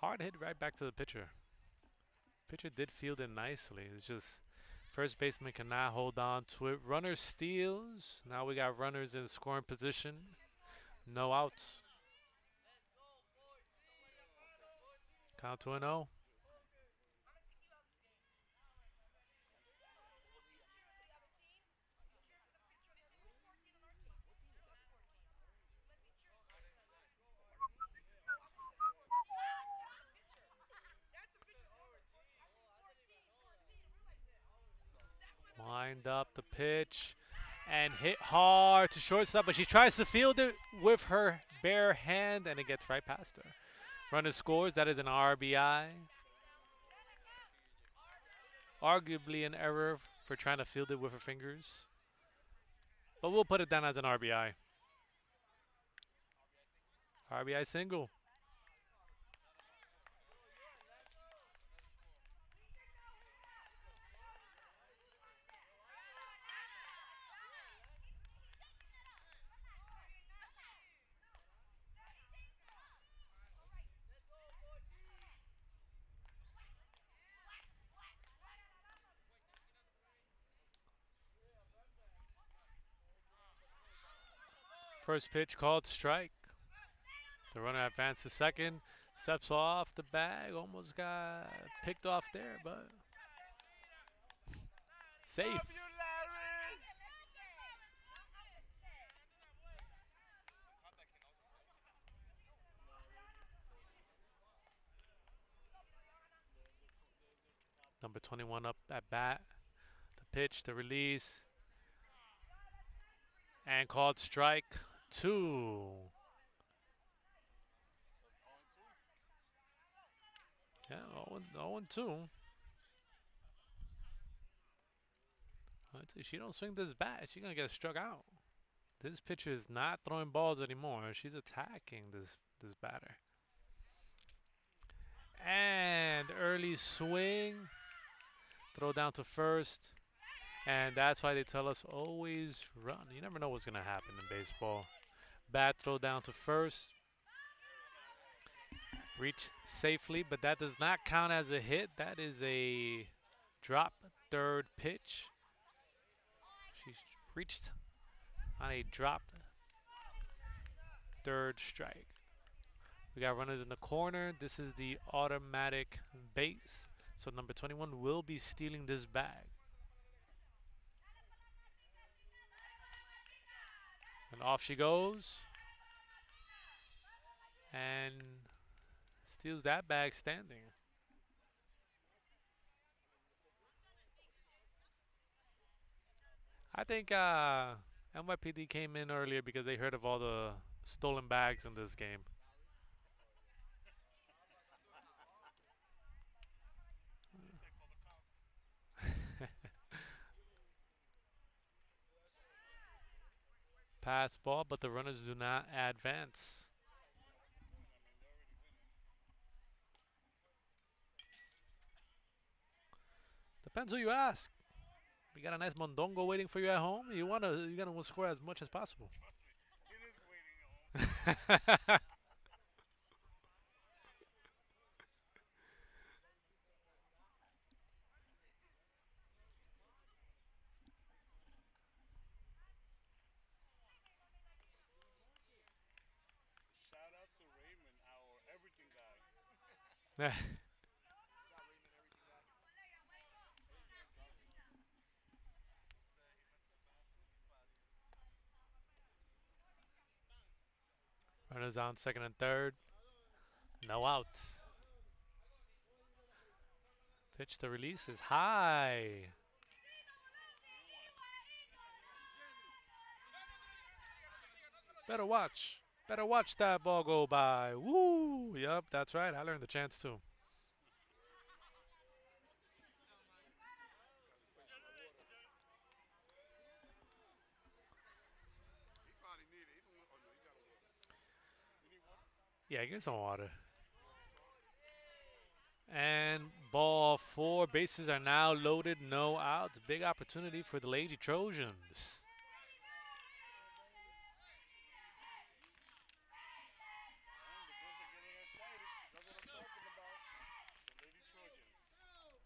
Hard hit right back to the pitcher. Pitcher did field it nicely. It's just first baseman cannot hold on to it. Runner steals. Now we got runners in scoring position. No outs. Count 2-0. Wind up the pitch and hit hard to shortstop, but she tries to field it with her bare hand and it gets right past her. Runner scores. That is an RBI. Arguably an error for trying to field it with her fingers, but we'll put it down as an RBI. RBI single. First pitch called strike. The runner advances second, steps off the bag, almost got picked off there, but safe. Number 21 up at bat. The pitch, the release, and called strike 2. Yeah, 0-2. If she don't swing this bat, she's gonna get struck out. This pitcher is not throwing balls anymore. She's attacking this batter. And early swing. Throw down to first. And that's why they tell us always run. You never know what's gonna happen in baseball. Bat throw down to first. Reach safely, but that does not count as a hit. That is a drop third pitch. She's reached on a drop third strike. We got runners in the corner. This is the automatic base. So number 21 will be stealing this bag. And off she goes. And steals that bag standing. I think NYPD came in earlier because they heard of all the stolen bags in this game. Pass ball, but the runners do not advance. Depends who you ask. You got a nice mondongo waiting for you at home. You're gonna score as much as possible. It is waiting home. Shout out to Raymond, our everything guy. Runners on second and third. No outs. Pitch to release is high. Better watch. Better watch that ball go by. Woo! Yup, that's right. I learned the chance too. He probably need it. He don't want, oh, no, you got a water. You need water? Yeah, get some water. And ball four. Bases are now loaded. No outs. Big opportunity for the Lady Trojans. And the girls are getting excited. That's what I'm talking about. The Lady Trojans.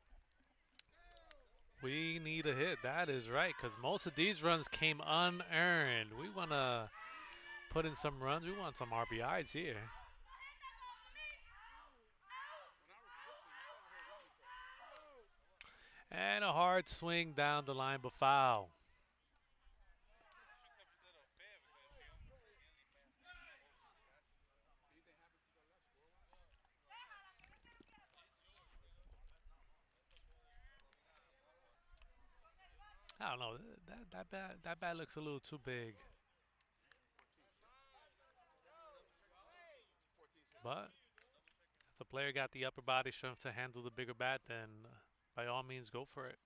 We need a hit. That is right, because most of these runs came unearned. We want to put in some runs. We want some RBIs here. And a hard swing down the line, but foul. I don't know. That bat looks a little too big. But if the player got the upper body strength to handle the bigger bat, then by all means go for it.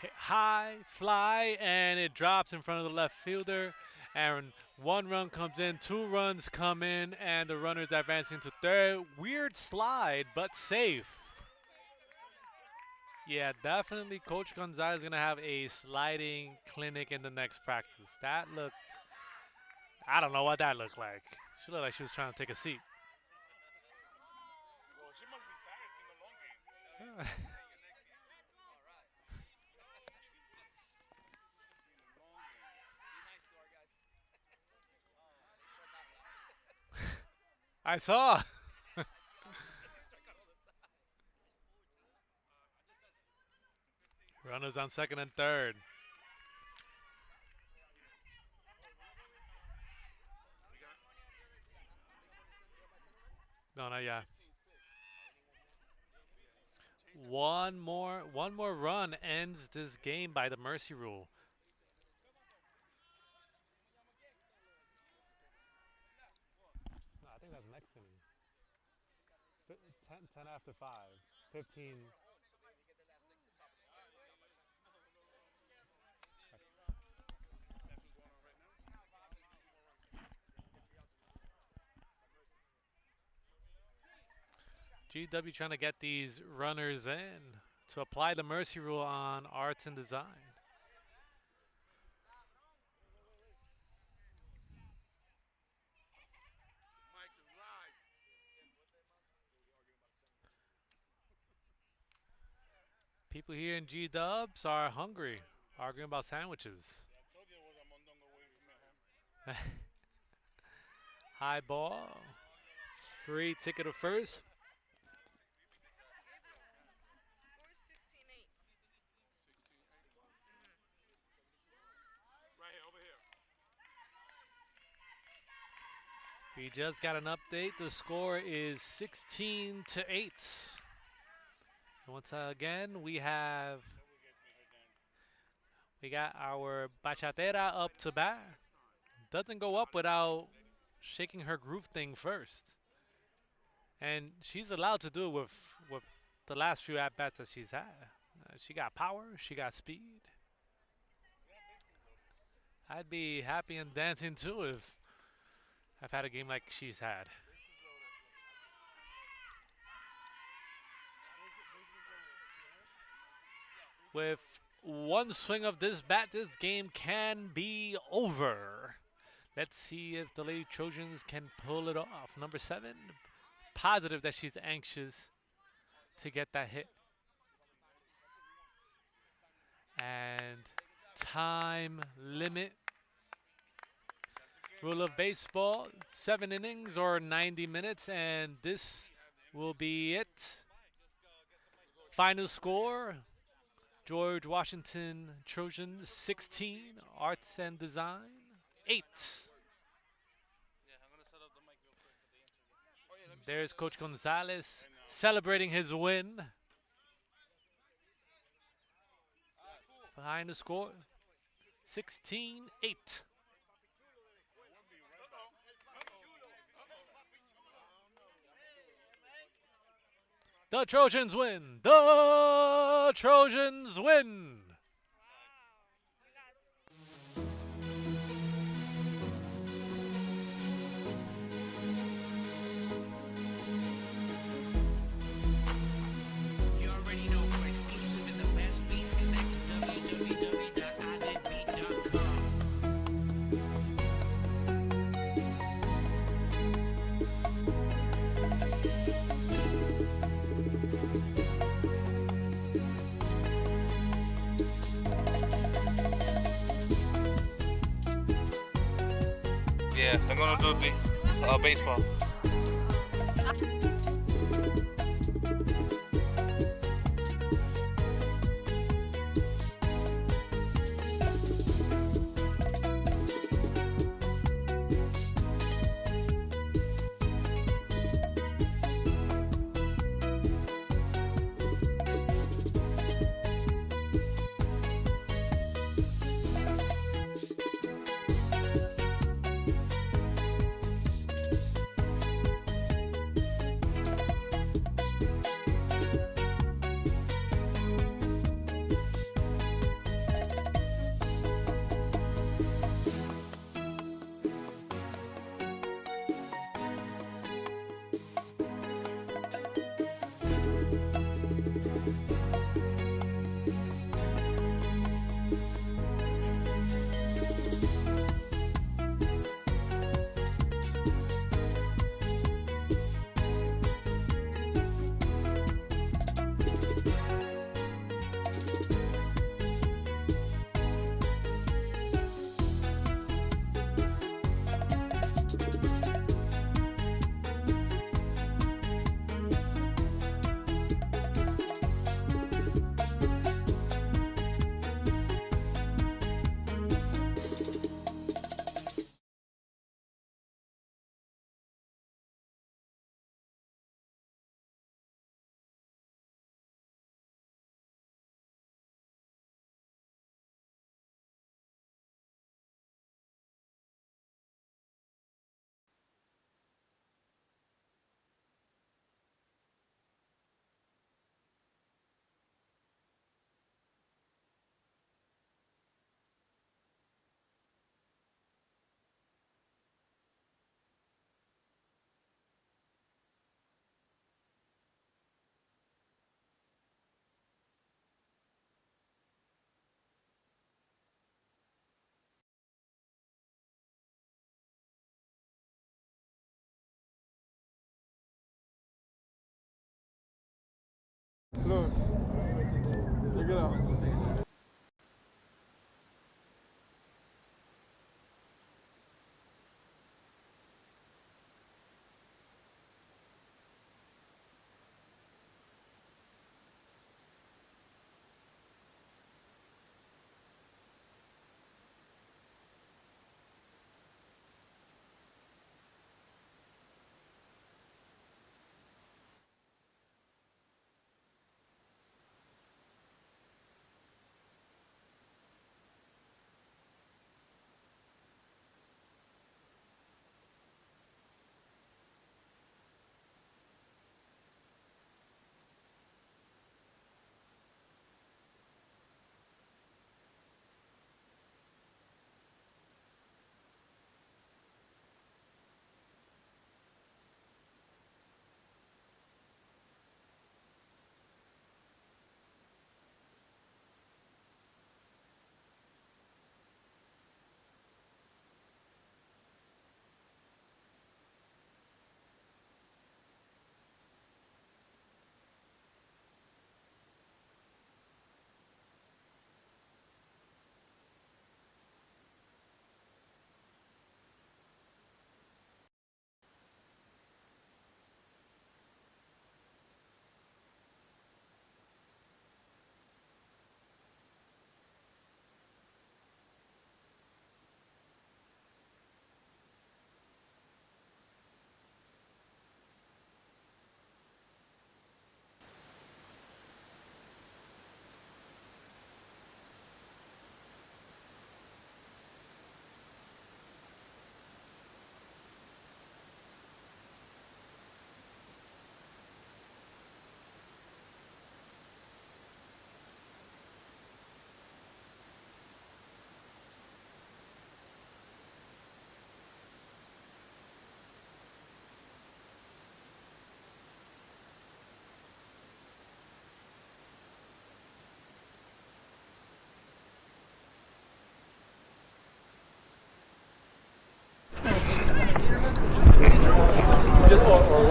Hit high, fly, and it drops in front of the left fielder. And one run comes in, two runs come in, and the runner's advancing to third. Weird slide, but safe. Yeah, definitely Coach Gonzalez is going to have a sliding clinic in the next practice. That looked, I don't know what that looked like. She looked like she was trying to take a seat. Well, she must be tired. It's been a long game. I saw. Runners on second and third. No, not yet. One more run ends this game by the mercy rule. No, I think that's next inning. 10 after 5. 15. GW trying to get these runners in to apply the mercy rule on arts and design. Mike is live. People here in G Dubs are hungry, arguing about sandwiches. Yeah, I told you it was a mondongo waiting for me at home. High ball. Free ticket to first. Right here, over here. We just got an update. The score is 16-8. And once again, we got our bachatera up to bat. Doesn't go up without shaking her groove thing first. And she's allowed to do it with the last few at bats that she's had. She got power. She got speed. I'd be happy and dancing too if I've had a game like she's had. With one swing of this bat, this game can be over. Let's see if the Lady Trojans can pull it off. Number 7, positive that she's anxious to get that hit. And time limit. Rule of baseball, 7 innings or 90 minutes, and this will be it. Final score, George Washington Trojans 16, Arts and Design 8. There's Coach Gonzalez celebrating his win. Final score, 16-8. The Trojans win. The Trojans win. You already know for exclusive and the best beats, connect to www.iditbeat.com. Yeah, they're gonna do the baseball. Look, check it out.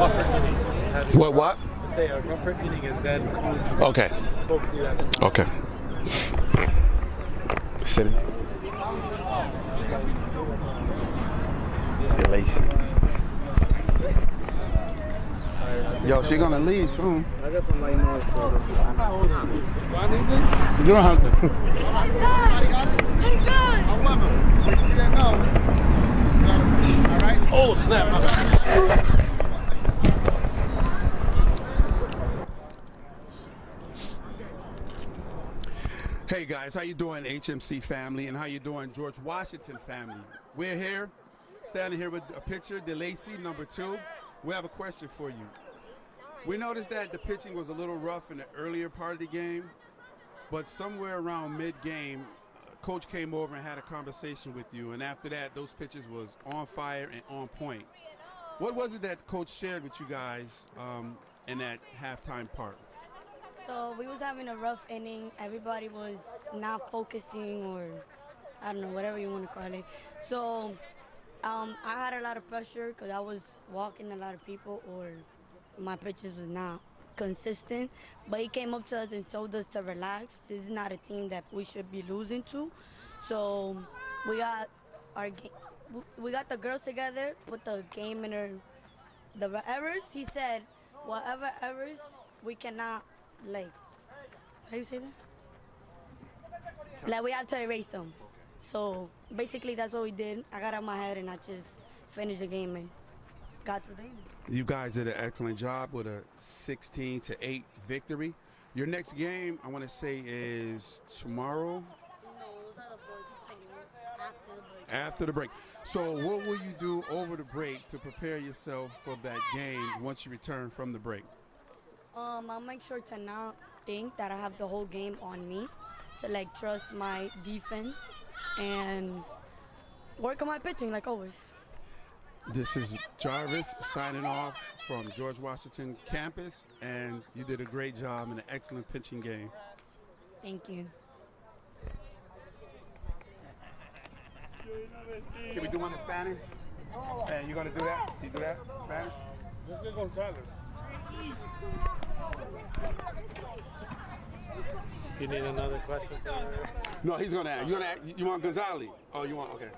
rougher inning. What? Say a rougher inning, and then coach Okay. spoke to you at the time. Okay. Sitting. Lazy. Yo, she gonna leave soon. I got some light noise for this. You don't have to. Oh snap! My bad. Hey guys, how you doing, HMC family, and how you doing, George Washington family? We're here, standing here with a pitcher, DeLacy, number 2. We have a question for you. We noticed that the pitching was a little rough in the earlier part of the game, but somewhere around mid-game, Coach came over and had a conversation with you, and after that, those pitches was on fire and on point. What was it that Coach shared with you guys in that halftime part? So we was having a rough inning. Everybody was not focusing, or I don't know, whatever you want to call it. So I had a lot of pressure because I was walking a lot of people, or my pitches was not consistent. But he came up to us and told us to relax. This is not a team that we should be losing to. So we got the girls together, put the game in the errors. He said, whatever errors, we cannot, like, how you say that? Like, we have to erase them. So basically that's what we did. I got out my head and I just finished the game and got through the game. You guys did an excellent job with a 16-8 victory. Your next game, I want to say, is tomorrow. No, those are the boys after the break. After the break. So what will you do over the break to prepare yourself for that game once you return from the break? I'll make sure to not think that I have the whole game on me, to like trust my defense and work on my pitching like always. This is Jarvis signing off from George Washington campus, and you did a great job in an excellent pitching game. Thank you. Can we do one in Spanish? And you gonna do that? You do that? Spanish? Let's get Gonzalez. You need another question? No, he's gonna ask. You want Gonzalez? Oh, you want, okay.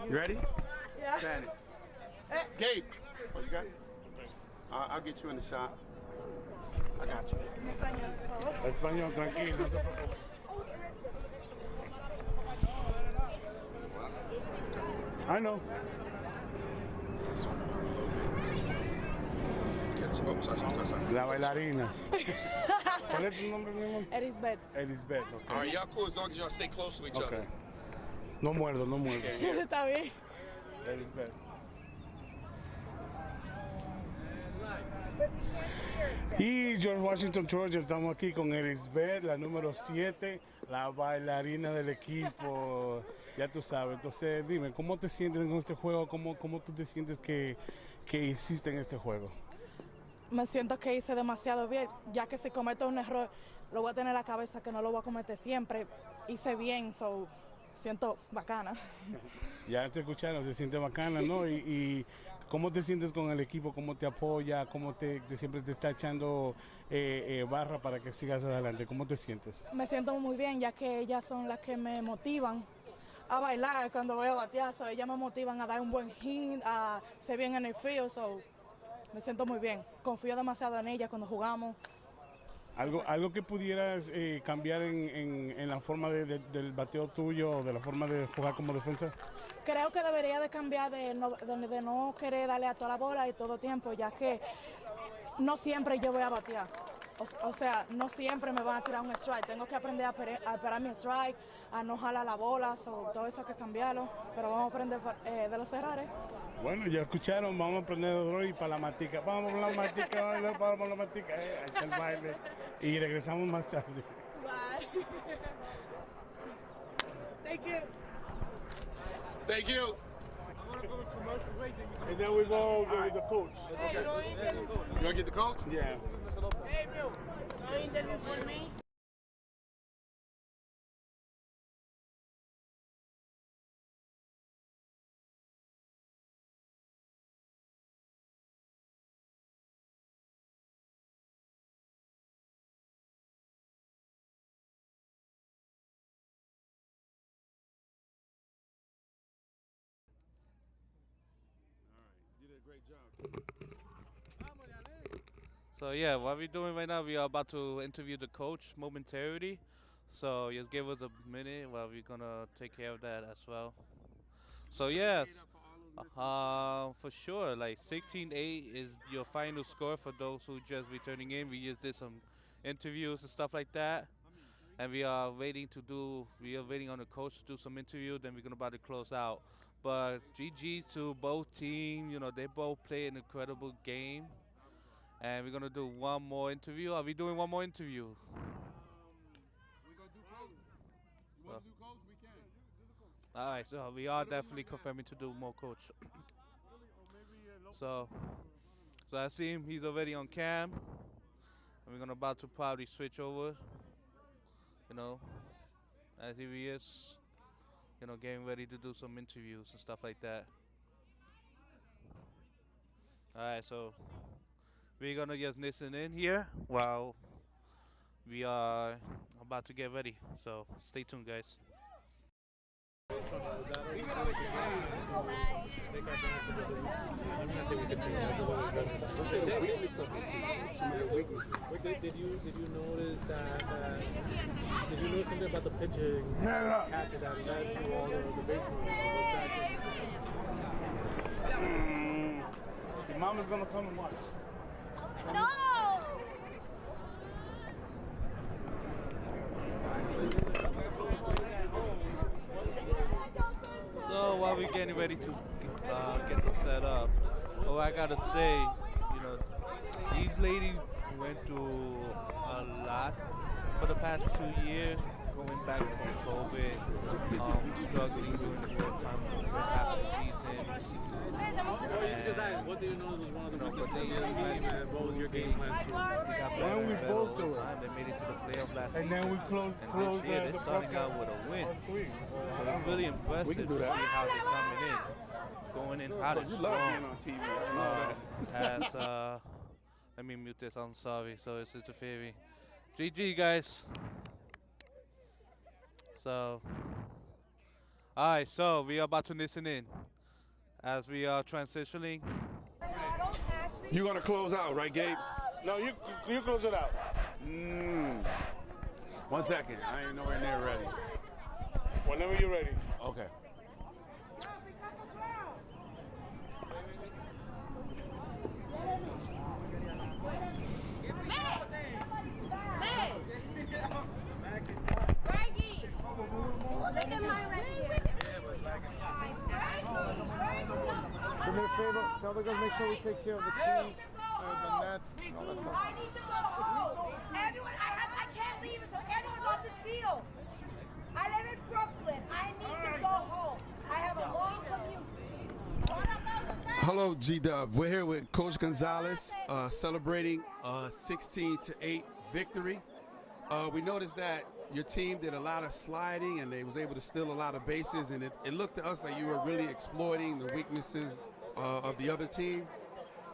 You ready? Yeah. Spanish. Gabe. Oh, you got it? I'll get you in the shot. I got you. Español, tranquilo. No te preocupes. I know. Oh, sorry. La bailarina. ¿Cuál es tu nombre, mi amor? Elisbeth. Elisbeth. Okay. All right, y'all cool as long as y'all stay close to each Okay. other. No muerdo. Está bien. Elisbeth. Y George Washington, Georgia, estamos aquí con Elisbeth, la número 7, la bailarina del equipo. Ya tú sabes. Entonces, dime, ¿cómo te sientes en este juego? ¿Cómo tú te sientes que hiciste en este juego? Me siento que hice demasiado bien, ya que si cometo un error, lo voy a tener en la cabeza que no lo voy a cometer siempre. Hice bien, so siento bacana. Ya te escucharon, se siente bacana, ¿no? Y ¿cómo te sientes con el equipo? ¿Cómo te apoya? ¿Cómo siempre te está echando barra para que sigas adelante? ¿Cómo te sientes? Me siento muy bien, ya que ellas son las que me motivan a bailar cuando voy a batear. So, ellas me motivan a dar un buen hit, a ser bien en el field. So, me siento muy bien. Confío demasiado en ellas cuando jugamos. ¿Algo que pudieras cambiar en la forma del bateo tuyo o de la forma de jugar como defensa? Creo que debería de cambiar de no querer darle a toda la bola y todo tiempo, ya que no siempre yo voy a batear. O sea, no siempre me van a tirar un strike. Tengo que aprender a esperar mi strike, a no jalar la bola, todo eso hay que cambiarlo. Pero vamos a aprender de los errores. Bueno, ya escucharon, vamos a aprender de droga y para la matica. Vamos para la matica, vamos la matica. Ahí está el baile. Y regresamos más tarde. Bye. Thank you. Thank you. And then we go with the coach. You want to get the coach? Yeah. Hey, bro, no interview for me. So yeah, what we're doing right now, we are about to interview the coach momentarily. So just give us a minute while we're gonna take care of that as well. So yes, for sure, like 16-8 is your final score for those who just returning in. We just did some interviews and stuff like that, and we are waiting on the coach to do some interview. Then we're gonna about to close out. But GG's to both teams. You know they both play an incredible game, and we're gonna do one more interview. Are we doing one more interview? We gonna do coach. You want to do coach? We can. All right, so we are definitely confirming to do more coach. So, so I see him. He's already on cam, and we're gonna about to probably switch over. You know, as here he is. You know, getting ready to do some interviews and stuff like that. All right, so we're gonna just listen in here while we are about to get ready. So stay tuned, guys. Did you notice that? Did you know something about the pitching after that led to all the base runners? Your mama's gonna come and watch. No! So while we're getting ready to get them set up, oh, I gotta say, you know, these ladies went through a lot for the past 2 years, going back from COVID, struggling during the first half of the season. What do you know was one of the But they what was your game plan They got better and better all the time. They made it to the playoff last season. And then we closed And this year they're starting out with a win. So it's really impressive to see how they're coming in. Going in hot and You love strong. being on TV. I know that. As let me mute this. I'm sorry. So it's interfering. GG guys. So, all right. So we are about to listen in as we are transitioning. You gonna close out, right, Gabe? No, you close it out. 1 second. I ain't nowhere near ready. Whenever you're ready. Okay. Do me a favor, tell the girls make sure we take care of the keys, the nets, and all that stuff. I need to go home. Everyone, I can't leave until everyone's off this field. I live in Brooklyn. I need to go home. I have a long commute. Hello, G-Dub. We're here with Coach Gonzalez, celebrating a 16-8 victory. We noticed that your team did a lot of sliding and they was able to steal a lot of bases, and it looked to us like you were really exploiting the weaknesses of the other team.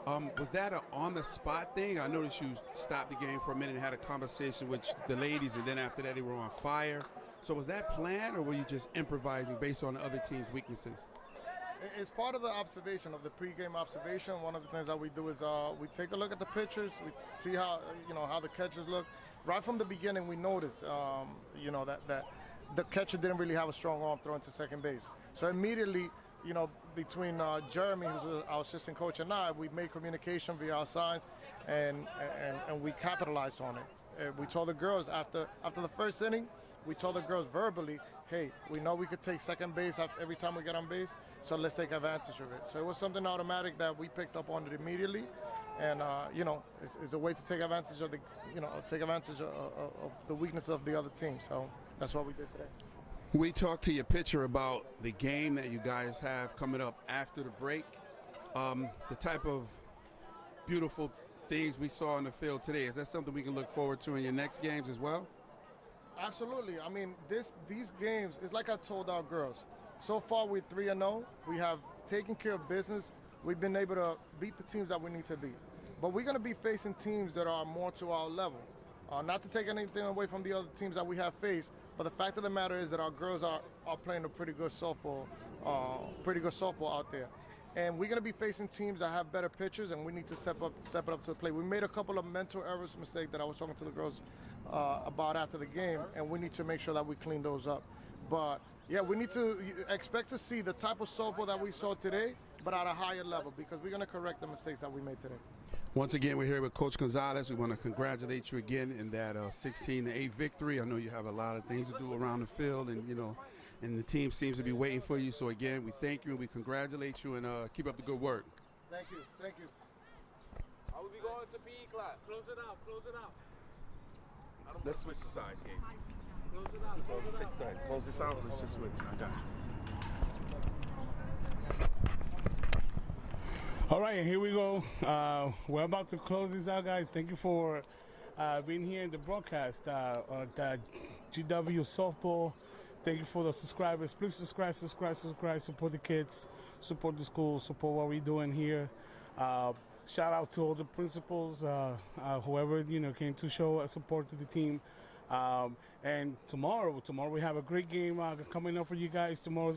Was that an on-the-spot thing? I noticed you stopped the game for a minute and had a conversation with the ladies, and then after that they were on fire. So was that planned, or were you just improvising based on the other team's weaknesses? It's part of the observation, of the pregame observation. One of the things that we do is we take a look at the pitchers, we see how how the catchers look. Right from the beginning, we noticed that the catcher didn't really have a strong arm throwing to second base. So immediately, between Jeremy, who's our assistant coach, and I, we made communication via our signs, and we capitalized on it. We told the girls after the first inning, we told the girls verbally, hey, we know we could take second base every time we get on base, so let's take advantage of it. So it was something automatic that we picked up on it immediately, and it's a way to take advantage of the weakness of the other team. So that's what we did today. We talked to your pitcher about the game that you guys have coming up after the break. The type of beautiful things we saw in the field today, is that something we can look forward to in your next games as well? Absolutely. I mean, these games, it's like I told our girls. So far, we're 3-0. We have taken care of business. We've been able to beat the teams that we need to beat. But we're going to be facing teams that are more to our level. Not to take anything away from the other teams that we have faced, but the fact of the matter is that our girls are playing a pretty good softball out there. And we're going to be facing teams that have better pitchers, and we need to step it up to the plate. We made a couple of mental errors, mistakes that I was talking to the girls about after the game, and we need to make sure that we clean those up. But yeah, we need to expect to see the type of softball that we saw today, but at a higher level, because we're going to correct the mistakes that we made today. Once again, we're here with Coach Gonzalez. We want to congratulate you again in that 16-8 victory. I know you have a lot of things to do around the field, and and the team seems to be waiting for you. So again, we thank you and we congratulate you, and keep up the good work. Thank you. Thank you. I will be going to PE class. Close it out. Close it out. Let's switch sides, Gabe. Close it out. Close it out. Go ahead. Close this out. Let's just switch. I got you. All right, here we go. We're about to close this out, guys. Thank you for being here in the broadcast at GW Softball. Thank you for the subscribers. Please subscribe. Support the kids, support the school, support what we're doing here. Shout out to all the principals, whoever came to show support to the team. And tomorrow we have a great game coming up for you guys. Tomorrow's